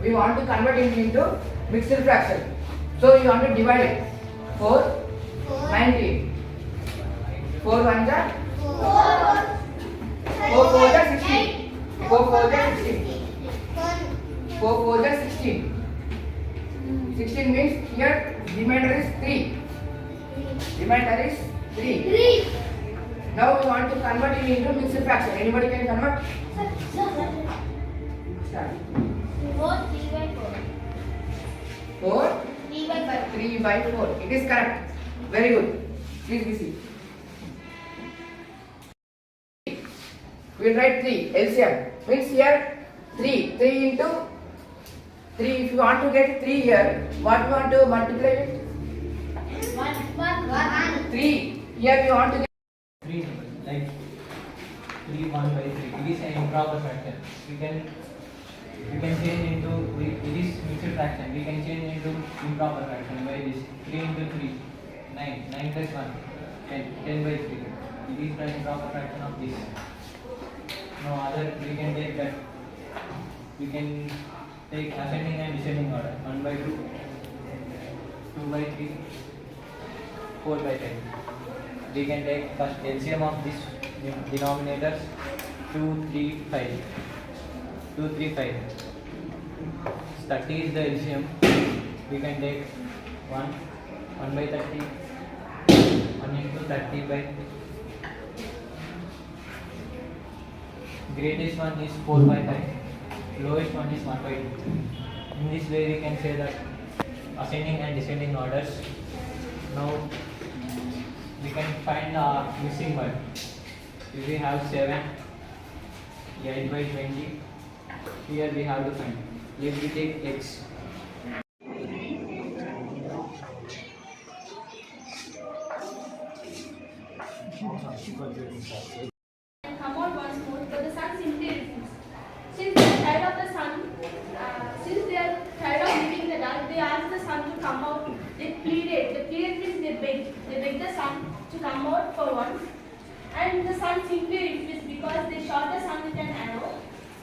We want to convert it into mixed fraction. So you want to divide it. 4, 19. 4 1 are 4 4 are 16. 4 4 are 16. 4 4 are 16. 16 means here remainder is 3. Remainder is 3. Now we want to convert it into mixed fraction. Anybody can convert? Start. 4 3 by 4. 4 3 by 5. 3 by 4. It is correct. Very good. Please be seated. We will write 3 LCM. Means here 3 into 3. If you want to get 3 here, what you want to multiply with? 1. 3. Here we want to get 3 numbers, like 3 1 by 3. It is an improper fraction. We can change into it is mixed fraction. We can change into improper fraction by this 3 into 3 9 plus 1 10 by 3. It is the improper fraction of this. No other we can take that. We can take ascending and descending order 1 by 2 2 by 3 4 by 10. We can take first LCM of this denominators 2 3 5. 2 3 5. 30 is the LCM. We can take 1 by 30. 1 into 30 by greatest one is 4 by 5. Lowest one is 1 by 2. In this way we can say that ascending and descending orders. Now we can find the missing one. If we have 7, 8 by 20, here we have to find. If we take x. Come out once more, but the sun simply refused. Since they are tired of the sun, since they are tired of living in the dark, they asked the sun to come out. They pleaded means they begged the sun to come out for once. And the sun simply refused because they shot the sun with an arrow.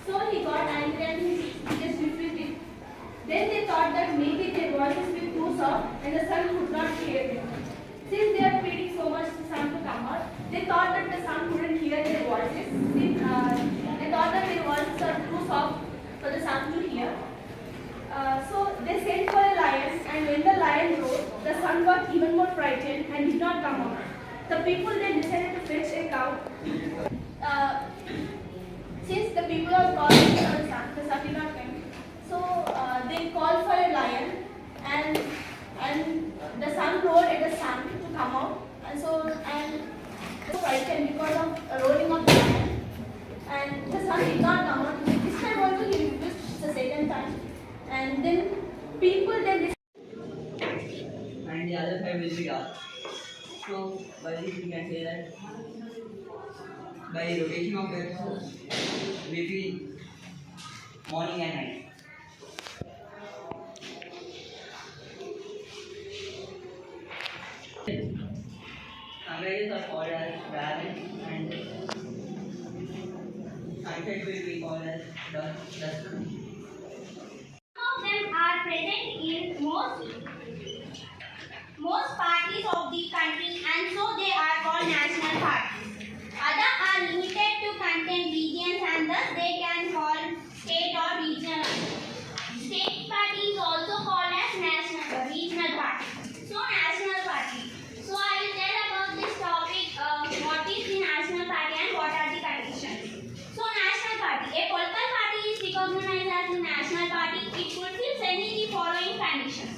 So he got angry and he just refused it. Then they thought that maybe their voices were too soft and the sun could not hear them. Since they are pleading so much the sun to come out, they thought that the sun couldn't hear their voices. They thought that their voices are too soft for the sun to hear. So they sent for a lion, and when the lion roared, the sun got even more frightened and did not come out. The people then decided to fetch a cow. Since the people are calling for the sun did not come. So they called for a lion, and the sun roared at the sun to come out. And so frightened because of roaring of the lion, and the sun did not come out. This time also he refused the second time, and then people then. And the other side will be dark. So by this we can say that by rotation of the earth between morning and night. Sunrises are called as raven and sunset will be called as dusk. Some of them are present in most parties of the country, and so they are called national parties. Others are limited to contain regions, and thus they can call state or regional. State party is also called as regional party. So national party. So I will tell about this topic, what is the national party and what are the conditions. So national party. A political party is recognized as a national party. It fulfills any of the following conditions.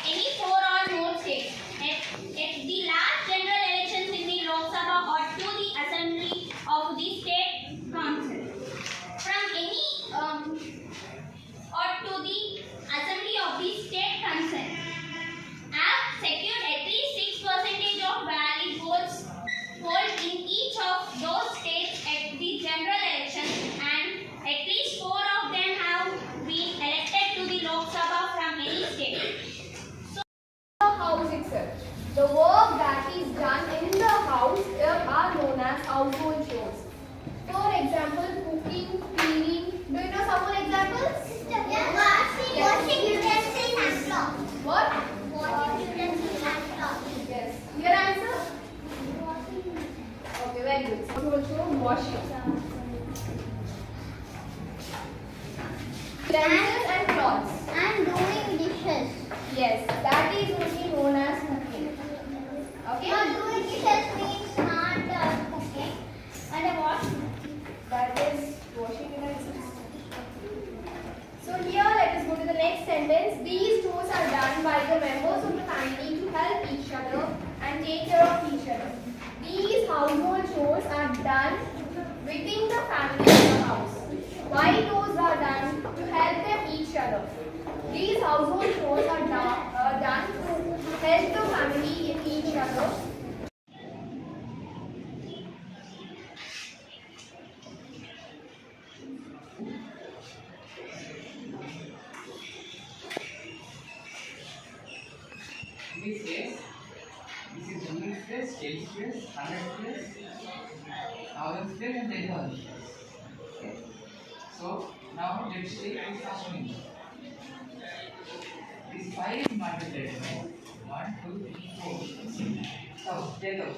Any 4 or more states. At the last general elections in the Lok Sabha or to the Assembly of the State Council. From any or to the Assembly of the State Council. Have secured at least 6% of valid votes polled in each of those states at the general election, and at least 4 of them have been elected to the Lok Sabha from any state. The house itself. The work that is done in the house are known as household chores. For example, cooking, cleaning. Do you know some more examples? Washing utensils and clothes. What? Washing utensils and clothes. Yes. Your answer? Okay, very good. Household chore, washing. Utensils and clothes. And doing dishes. Yes, that is only known as cooking. Okay? Not doing dishes means not cooking. And what? That is washing utensils. So here let us go to the next sentence. These chores are done by the members of the family to help each other Why chores are done? To help them each other. These household chores are done to help the family in each other. This is unit stress, state stress, 100 stress, 1000 stress and 10,000 stress. Okay. So now let's take this first one. This 5 is multiplied by 1, 2, 3, 4. So 10,000.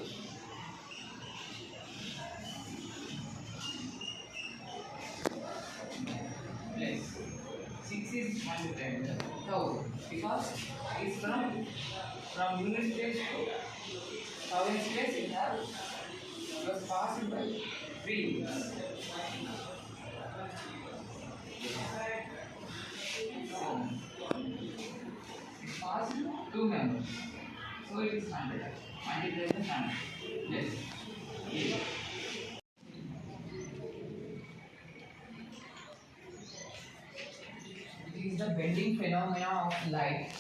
Plus 6 is multiplied by 1000 because it's from unit stage to 1000 stage it was passed by 3 units. It passed 2 members. So it is 100. Multiplied by 100. Yes. Okay. It is the bending phenomena of light.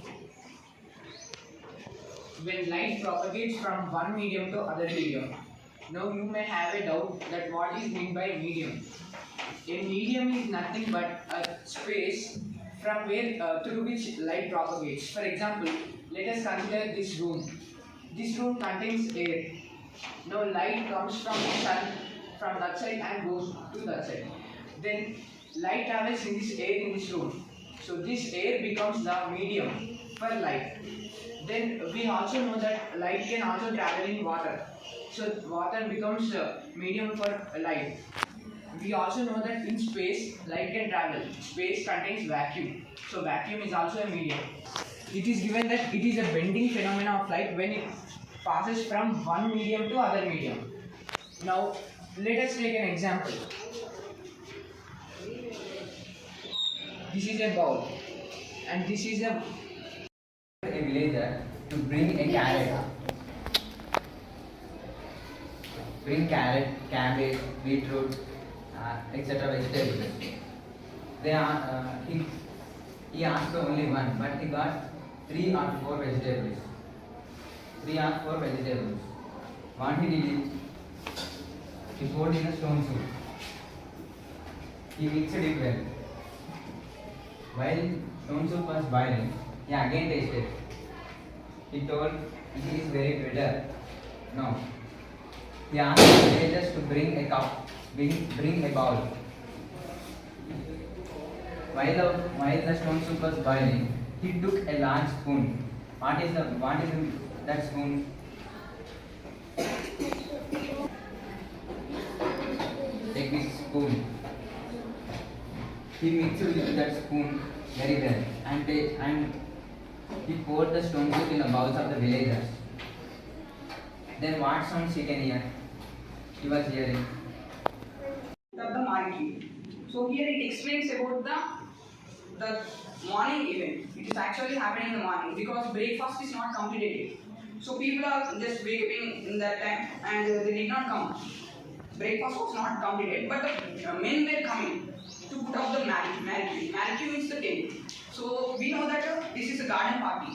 When light propagates from one medium to other medium. Now you may have a doubt that what is meant by medium. A medium is nothing but a space from where through which light propagates. For example, let us consider this room. This room contains air. Now light comes from the sun from that side and goes to that side. Then light travels in this air in this room. So this air becomes the medium for light. Then we also know that light can also travel in water. So water becomes a medium for light. We also know that in space, light can travel. Space contains vacuum. So vacuum is also a medium. It is given that it is a bending phenomena of light when it passes from one medium to other medium. Now let us take an example. This is a bowl and this is a villager to bring a carrot. Bring carrot, cabbage, beetroot, etc. vegetables. They are, he asked for only one, but he got 3 or 4 vegetables. 3 or 4 vegetables. What he did, he poured in a stone soup. He mixed it well. While stone soup was boiling, he again tasted. He told it is very bitter. No. He asked the villagers to bring a cup, bring a bowl. While the stone soup was boiling, he took a large spoon. What is that spoon? Take this spoon. He mixed with that spoon very well and he poured the stone soup in the bowls of the villagers. Then what sounds he can hear? He was hearing. Of the marquee. So here it explains about the morning event. It is actually happening in the morning because breakfast is not completed. So people are just waking in that time and they did not come. Breakfast was not completed, but the men were coming to put up the marquee. Marquee means the tent. So we know that this is a garden party.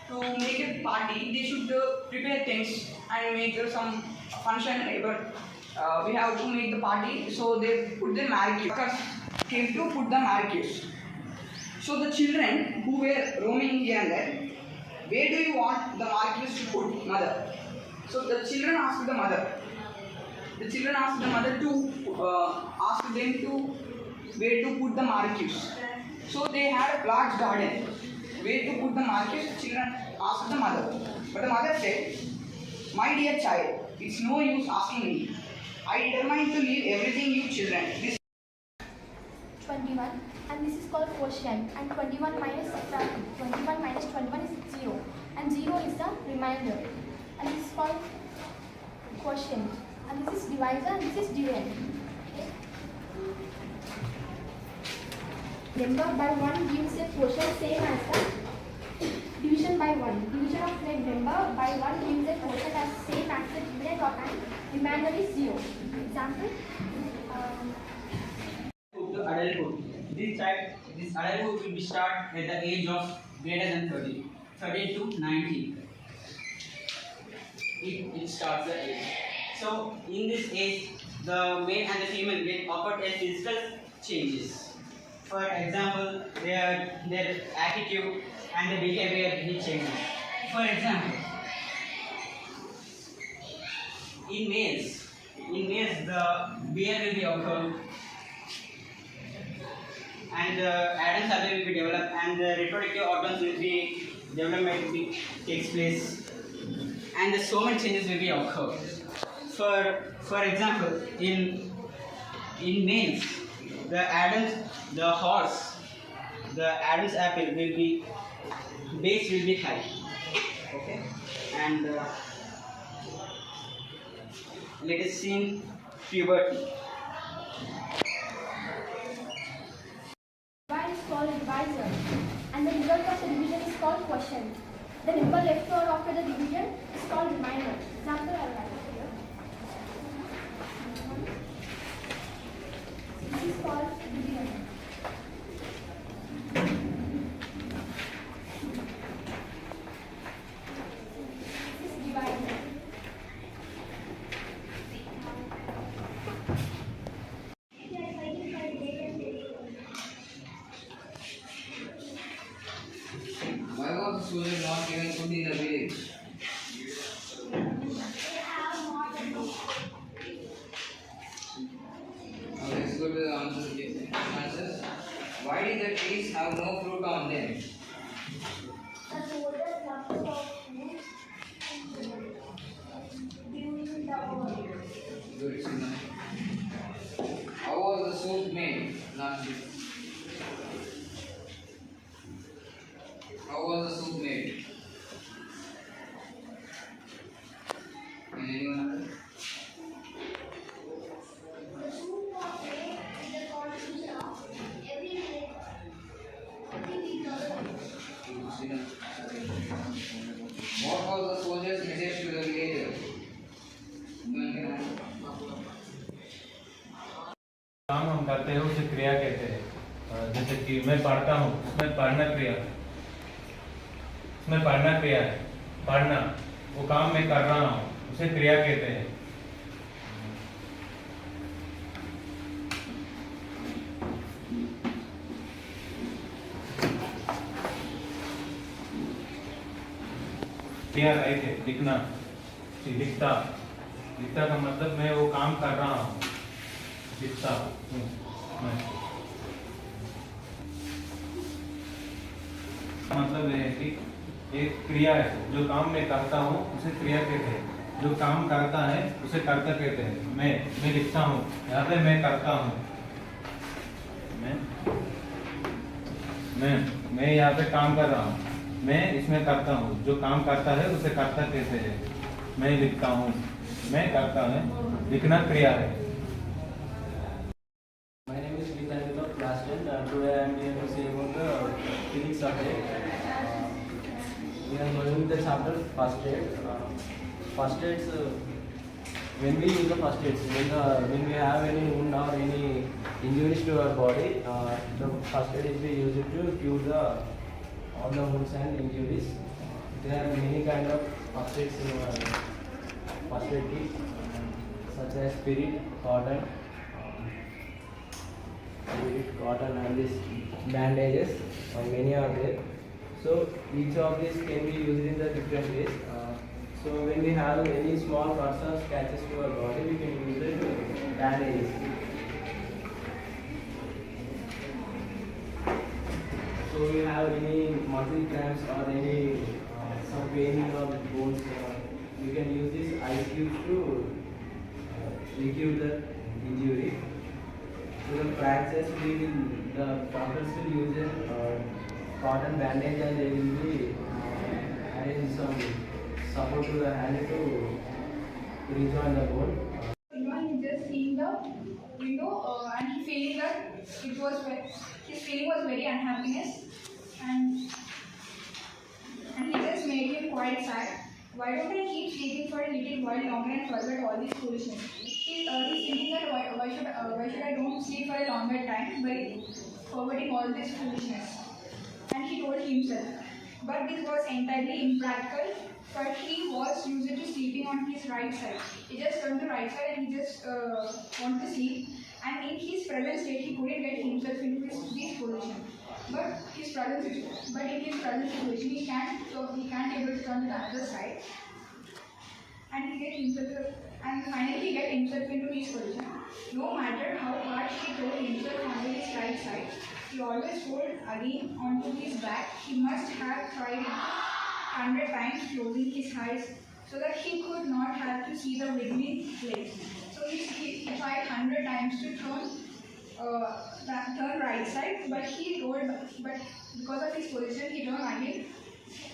To make a party, they should prepare tents and make some function. But we have to make the party, so they put the marquee. Workers came to put the marquees. So the children who were roaming here and there, where do you want the marquees to put, mother? So the children asked the mother. The children asked the mother to ask them to where to put the marquees. So they had a large garden. Where to put the marquees? The children asked the mother. But the mother said, "My dear child, it's no use asking me. I determined to leave everything you children." This 21, and this is called quotient, and 21 minus 21 is 0, and 0 is the remainder, and this is called quotient, and this is divisor, and this is dividend. Okay. Number by 1 gives a quotient same as the division by 1. Division of a number by 1 gives a quotient as same as the dividend of an remainder is 0. Example. The this adulthood will be start at the age of greater than 30, 30 to 90. It starts the age. So in this age, the male and the female get occur as physical changes. For example, their attitude and the behavior will changes. For example, in males the beard will be occur and the Adam's apple will be developed and the reproductive organs will be development takes place and the so many changes will be occur. For example, in males, the Adam's apple will be base will be high. Okay, and let us see puberty. Divide is called divisor, and the result of the division is called quotient. The number left over after the division is called remainder. Example I will write here. This is called division. This is divisor. Why was the soldier not given food in the village? Now let's go to the answers. Why did the trees have no fruit on them? Good, Sina. How was the soup made? Last week. How was the soup made? Can anyone answer? What was the soldier's message to the villagers? Anyone can answer? काम हम करते हैं उसे क्रिया कहते हैं। जैसे कि मैं पढ़ता हूँ, उसमें पढ़ना क्रिया, उसमें पढ़ना क्रिया है, पढ़ना, वो काम मैं कर रहा हूँ उसे क्रिया कहते हैं। क्रिया राइट है, लिखना, लिखता, लिखता का मतलब मैं वो काम कर रहा हूँ, लिखता हूँ मैं। मतलब ये है कि एक क्रिया है, जो काम मैं करता हूँ उसे क्रिया कहते हैं, जो काम करता है उसे कर्ता कहते हैं। मैं लिखता हूँ, यहाँ पे मैं करता हूँ, मैं यहाँ पे काम कर रहा हूँ, मैं इसमें करता हूँ, जो काम करता है उसे कर्ता कहते हैं। मैं लिखता हूँ, मैं करता हूँ, लिखना क्रिया है। My name is Vitanjit, class 10. Today I am here to say about the physics subject. We are going the chapter first aid. First aids, when we use the first aids, when we have any wound or any injuries to our body, the first aid is we use it to cure all the wounds and injuries. There are many kind of first aids in our first aid kit, such as spirit, cotton, and these bandages, many are there. So each of these can be used in the different ways. So when we have any small cuts or scratches to our body, we can use it bandages. So we have any muscle cramps or any some pain in our bones, we can use this ice cubes to recure the injury. So the fractures, the doctors will use a cotton bandage and they will be adding some support to the hand to rejoin the bone. He just seeing the window and he feeling that his feeling was very unhappiness and he just made him quite sad. Why don't I keep sleeping for a little while longer and forget all these foolishness? He's thinking that why should I don't sleep for a longer time by forwarding all this foolishness. And he told himself. But this was entirely impractical, but he was used to sleeping on his right side. He just turned to right side and he just wanted to sleep. And in his present state, he couldn't get himself into this position. But in his present situation, he can't able to turn to the other side. And finally he get himself into his position. No matter how hard he told himself onto his right side, he always rolled again onto his back. He must have tried it 100 times, closing his eyes so that he could not have to see the wiggling legs. So he tried 100 times to turn right side, but because of his position, he turned again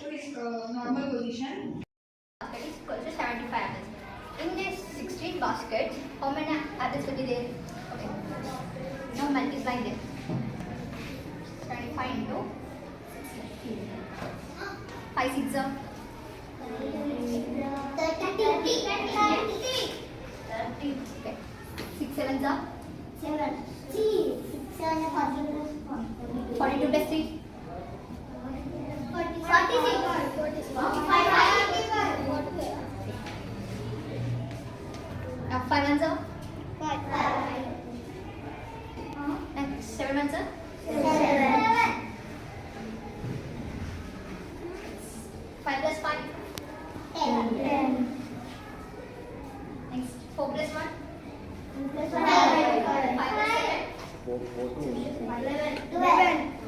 to his normal position. Basket is equal to 75 apples. In this 16 baskets, how many apples will be there? Okay. Now multiply them. 25 into 16. 5 6 are 30. Okay. 6 7 are 42 plus 3. 5 ones are 5. And 7 ones are 7. 5 plus 5 10. Next 4 plus 1 5 plus 7 11. 11.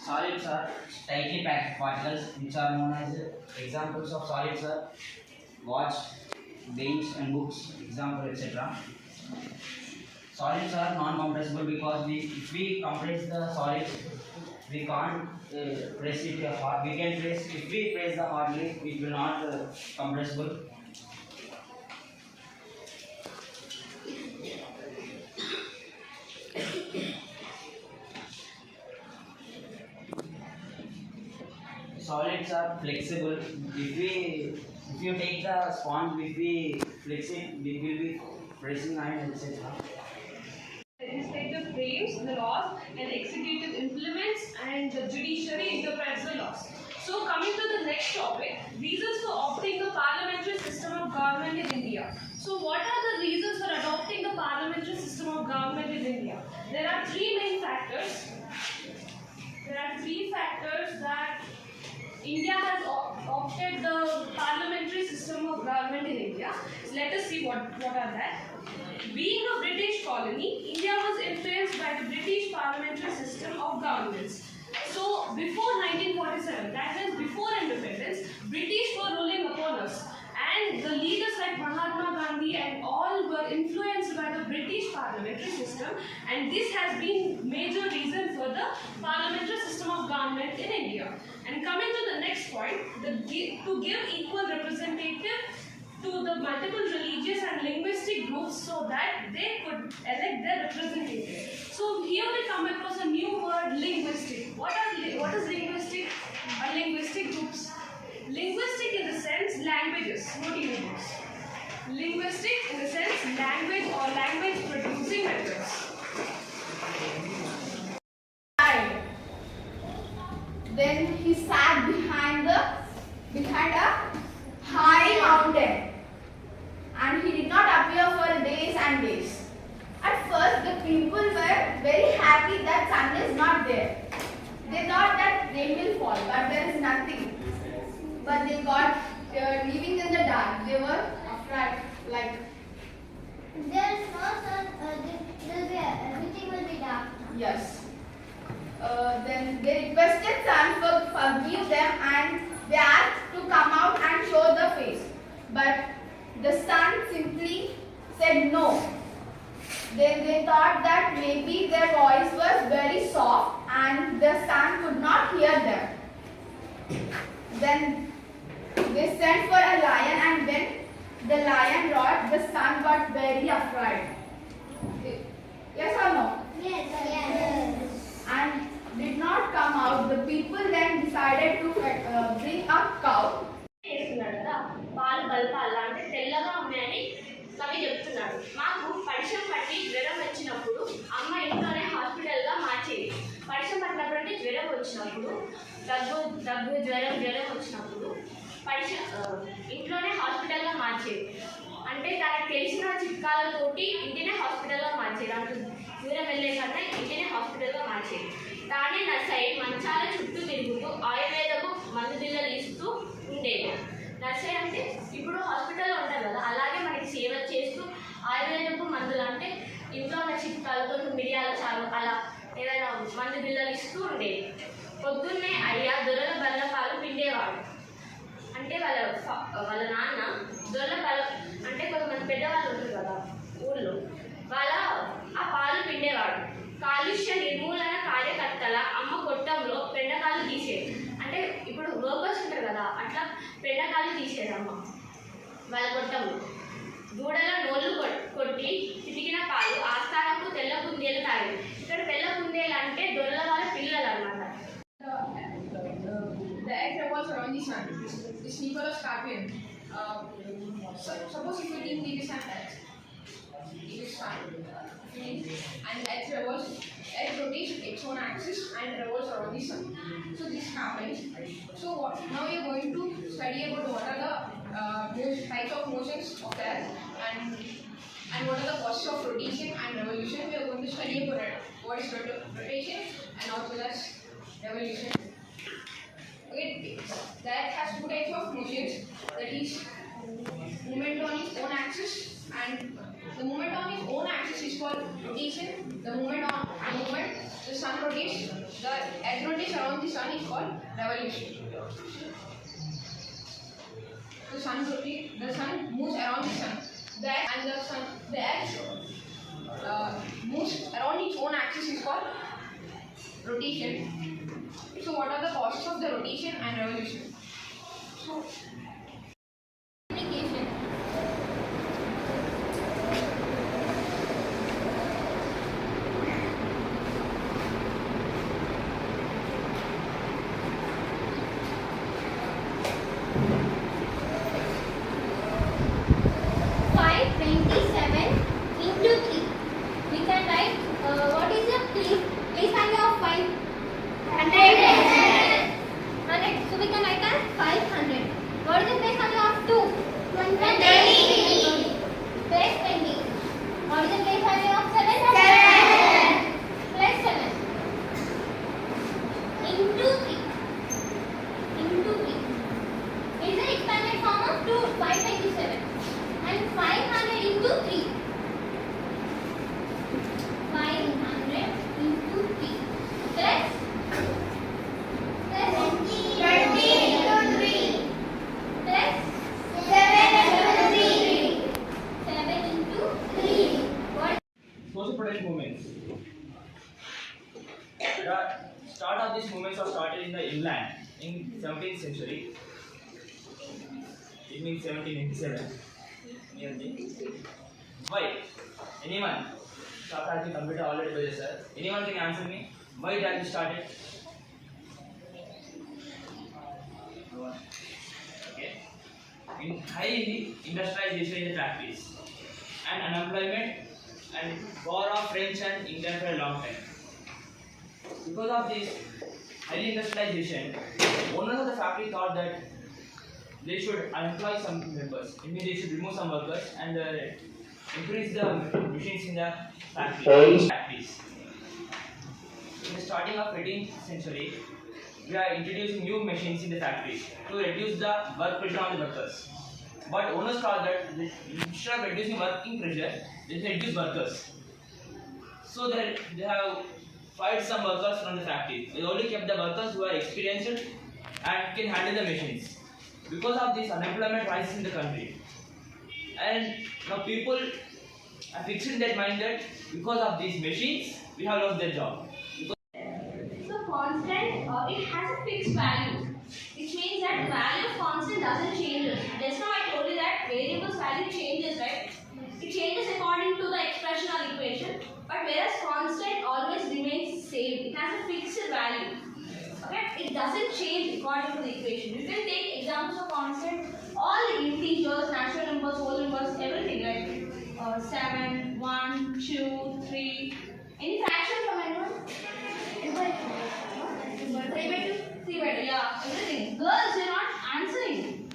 Solids are tightly packed particles which are known as examples of solids are watch, bench and books, example etc. Solids are non-compressible because if we compress the solid, we can't press it hard. We can press, if we press the hardly, it will not compressible. Solids are flexible. If you take the sponge, if we flex it, we will be pressing iron, etc. Legislative frames the laws and executive implements and the judiciary interprets the laws. So coming to the next topic, reasons for opting the parliamentary system of government in India. So what are the reasons for adopting the parliamentary system of government in India? There are three main factors. There are three factors that India has opted the parliamentary system of government in India. Let us see what are that. Being a British colony, India was influenced by the British parliamentary system of governance. So before 1947, that means before independence, British were ruling upon us. And the leaders like Mahatma Gandhi and all were influenced by the British parliamentary system, and this has been major reason for the parliamentary system of government in India. And coming to the next point, to give equal representative to the multiple religious and linguistic groups so that they could elect their representatives. So here we come across a new word, linguistic. What is linguistic? Linguistic groups. Linguistic in the sense languages, not even books. Linguistic in the sense language or language producing methods. Then he sat behind a high mountain, and he did not appear for days and days. At first, the people were very happy that sun is not there. They thought that rain will fall, but there is nothing. But they got living in the dark. They were afraid, like there is no sun. Everything will be dark. yes. Then they requested sun to forgive them, and they asked to come out and show the face. But the sun simply said no. They thought that maybe their voice was very soft and the sun could not hear them. Then they sent for a lion, and when the lion roared, the sun got very afraid. Yes or no? Yes. Yes. And did not come out. The people then decided to bring a cow. చేస్తున్నాడు కదా, పాలు కలపాలా అంటే తెల్లగా ఉన్నాయని కవి చెప్తున్నాడు. మాకు పడిశం పట్టి జ్వరం వచ్చినప్పుడు అమ్మ ఇంట్లోనే హాస్పిటల్గా మార్చేది. పడిశం పట్టినప్పుడు అంటే జ్వరం వచ్చినప్పుడు, దగ్గు జ్వరం వచ్చినప్పుడు ఇంట్లోనే హాస్పిటల్గా మార్చేది. అంటే తనకు తెలిసిన చిట్కాలతోటి ఇంటినే హాస్పిటల్గా మార్చేది. అంటూ దూరం వెళ్ళే కన్నా ఇంటినే హాస్పిటల్గా మార్చేది. తానే నర్సై మంచాల చుట్టూ తిరుగుతూ ఆయుర్వేదకు మందు బిళ్ళలు ఇస్తూ ఉండేది. నర్సరీ అంటే ఇప్పుడు హాస్పిటల్లో ఉంటారు కదా, అలాగే మనకి సేవ చేస్తూ ఆయుర్వేదపు మందులు అంటే ఇంట్లో ఉన్న చిట్కాలతో మిరియాల చాలు అలా ఏదైనా మందు బిళ్ళలు ఇస్తూ ఉండేది. పొద్దున్నే అయ్యా దొరల బర్రెల పాలు పిండేవాడు. అంటే వాళ్ళ నాన్న దొరల పాలు అంటే కొంతమంది పెద్దవాళ్ళు ఉంటారు కదా ఊళ్ళో, వాళ్ళ ఆ పాలు పిండేవాడు. కాలుష్య నిర్మూలన కార్యకర్తల అమ్మ కొట్టంలో పెండకాలు తీసేది. అంటే ఇప్పుడు వర్కర్స్ ఉంటారు కదా, అట్లా పెండకాలు తీసేది అమ్మ వాళ్ళ కొట్టంలో. దూడల నోళ్ళు కొట్టి చిటికిన పాలు ఆస్థానకు తెల్ల కుందేలు తాగేది. ఇక్కడ తెల్ల కుందేలు అంటే దొరల వాళ్ళ పిల్లలు అన్నమాట. The earth revolves around the sun. This Nicholas Carpian. Suppose if you think it is sun, it is sun. And earth rotates its own axis and revolves around the sun. So this happens. So now we are going to study about what are the types of motions of the earth and what are the causes of rotation and revolution. We are going to study about what is rotation and as well as revolution. Okay, the earth has two types of motions, that is movement on its own axis, and the movement on its own axis is called rotation. The movement the sun rotates, the earth rotates around the sun is called revolution. The sun moves around the sun. The earth moves around its own axis is called rotation. So what are the causes of the rotation and revolution? So Communication. We can write what is the place value of 5? 100. So we can write as 500. What is the place value of 2? 20. Place 20. What is the place value of 7? 7. Place 7. Into 3. Is the expanded form of 527. And 500 into 3. 500 into 3 plus 20 into 3 plus 7 into 3. What? Social protest movements. The start of these movements are started in the inland in 17th century. It means 1787. Nearly. Why? Anyone? After the computer already by sir. Anyone can answer me? Why it has started? Okay. In high industrialization in the factories and unemployment and war of French and England for a long time. Because of this high industrialization, owners of the factory thought that they should employ some members. It means they should remove some workers and increase the machines in the factories. In the starting of 18th century, we are introducing new machines in the factories to reduce the work pressure on the workers. But owners thought that instead of reducing working pressure, they should reduce workers. So they have fired some workers from the factory. They only kept the workers who are experienced and can handle the machines. Because of this, unemployment rises in the country. And now people I fixed in that mind that because of these machines, we have lost their job. So constant, it has a fixed value, which means that value of constant doesn't change. Just now I told you that variable's value changes, right? It changes according to the expression or equation, but whereas constant always remains same. It has a fixed value. Okay, it doesn't change according to the equation. You can take examples of constant, all the integers, natural numbers, whole numbers, everything like 7, 1, 2, 3. Any fraction from anyone? 3 by 2, 3 by 2, yeah, everything. Girls, you're not answering.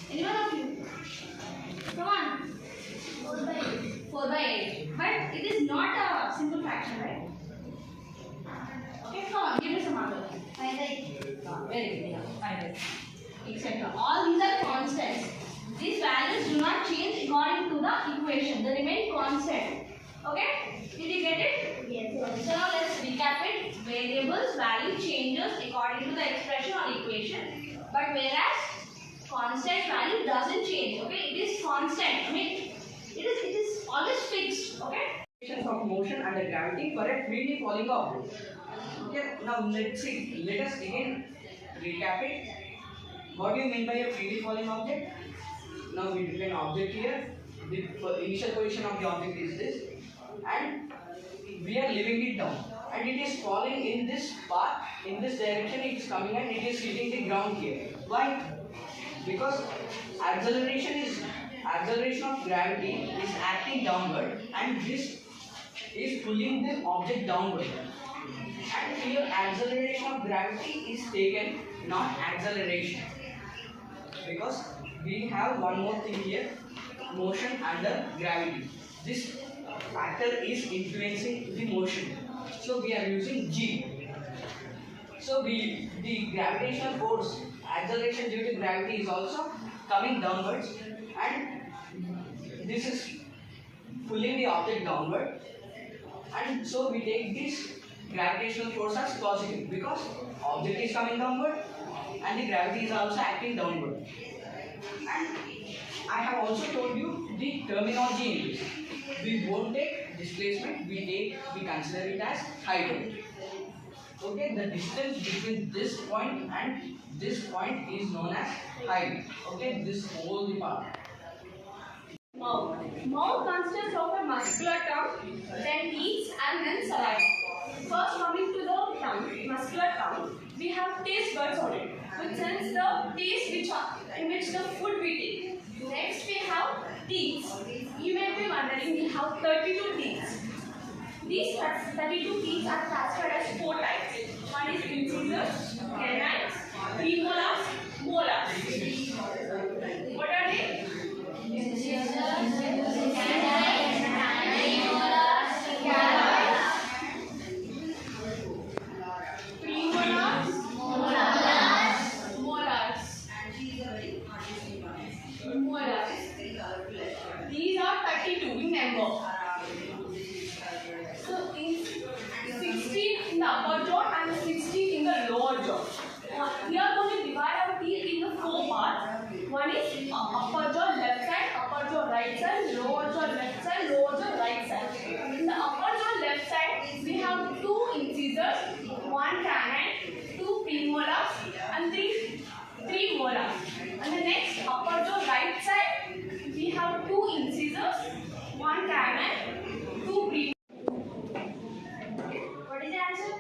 Anyone of you? Come on. 4 by 8. 4 by 8. But it is not a simple fraction, right? Okay, come on, give me some other. 5 by 8. Very good, yeah. 5 by 8. Etc. All these are constants. These values do not change according to the equation. They remain constant. Okay? Did you get it? Yes. So now let's recap it. Variables value changes according to the expression or equation. But whereas constant value doesn't change. Okay? It is constant. I mean, it is always fixed. Okay? Of motion under gravity for a freely falling object. Okay, now let's see. Let us again recap it. What do you mean by a freely falling object? Now we define object here. The initial position of the object is this, and we are leaving it down, and it is falling in this path, in this direction. It is coming and it is hitting the ground here. Why? Because acceleration of gravity is acting downward, and this is pulling the object downward. And here acceleration of gravity is taken, not acceleration. Because we have one more thing here, motion under gravity. This factor is influencing the motion. So we are using G. So the gravitational force, acceleration due to gravity is also coming downwards, and this is pulling the object downward. And so we take this gravitational force as positive because object is coming downward and the gravity is also acting downward. And I have also told you the terminology in this. We won't take displacement, we consider it as height. Okay, the distance between this point and this point is known as height. Okay, this whole part. Mouth. Mouth consists of a muscular tongue, then teeth, and then saliva. First, coming to the tongue, muscular tongue, we have taste buds on it, which sends the taste in which the food we take. Next, we have teeth. You may be wondering, we have 32 teeth. These 32 teeth are classified as 4 types. One is incisors, canines, premolars, molars. What are they? These are 32 in number. So in 16 in the upper jaw and 16 in the lower jaw. We are going to divide our teeth into 4 parts. One is upper jaw left side, upper jaw right side, lower jaw left side, lower jaw right side. In the upper jaw left side, we have 2 incisors, 1 canine, 2 premolars, and 3 molars. And the next upper jaw right side, we have 2 incisors, 1 canine, 2 premolars. What is the answer?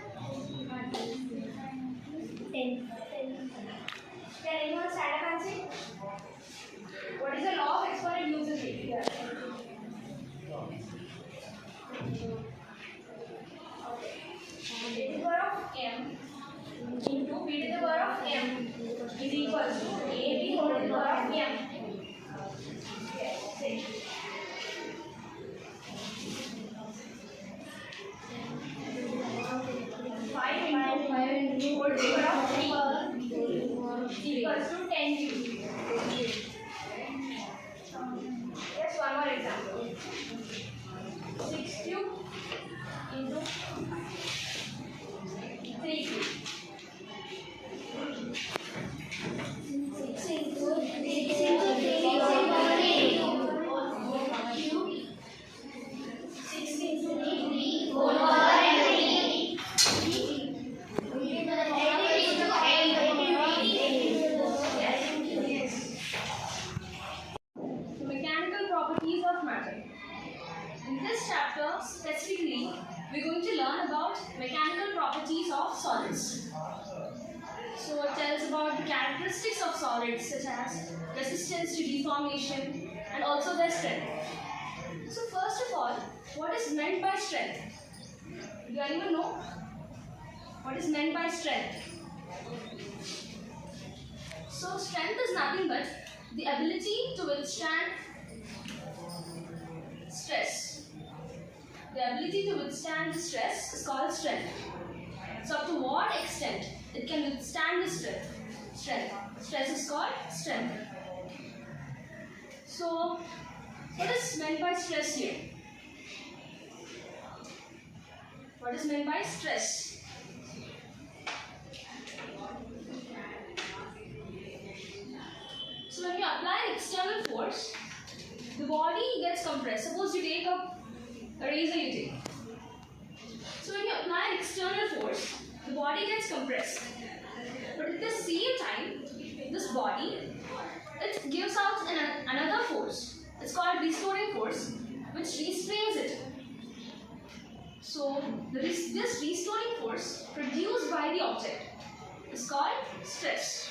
specifically, we're going to learn about mechanical properties of solids. So it tells about the characteristics of solids such as resistance to deformation and also their strength. So first of all, what is meant by strength? Do anyone know? What is meant by strength? So strength is nothing but the ability to withstand stress. The ability to withstand the stress is called strength. So up to what extent it can withstand the strength. Stress is called strength. So what is meant by stress here? What is meant by stress? So when you apply external force, the body gets compressed. Suppose you take a razor you take. So when you apply an external force, the body gets compressed. But at the same time, this body, it gives out another force. It's called restoring force, which restrains it. So this restoring force produced by the object is called stress.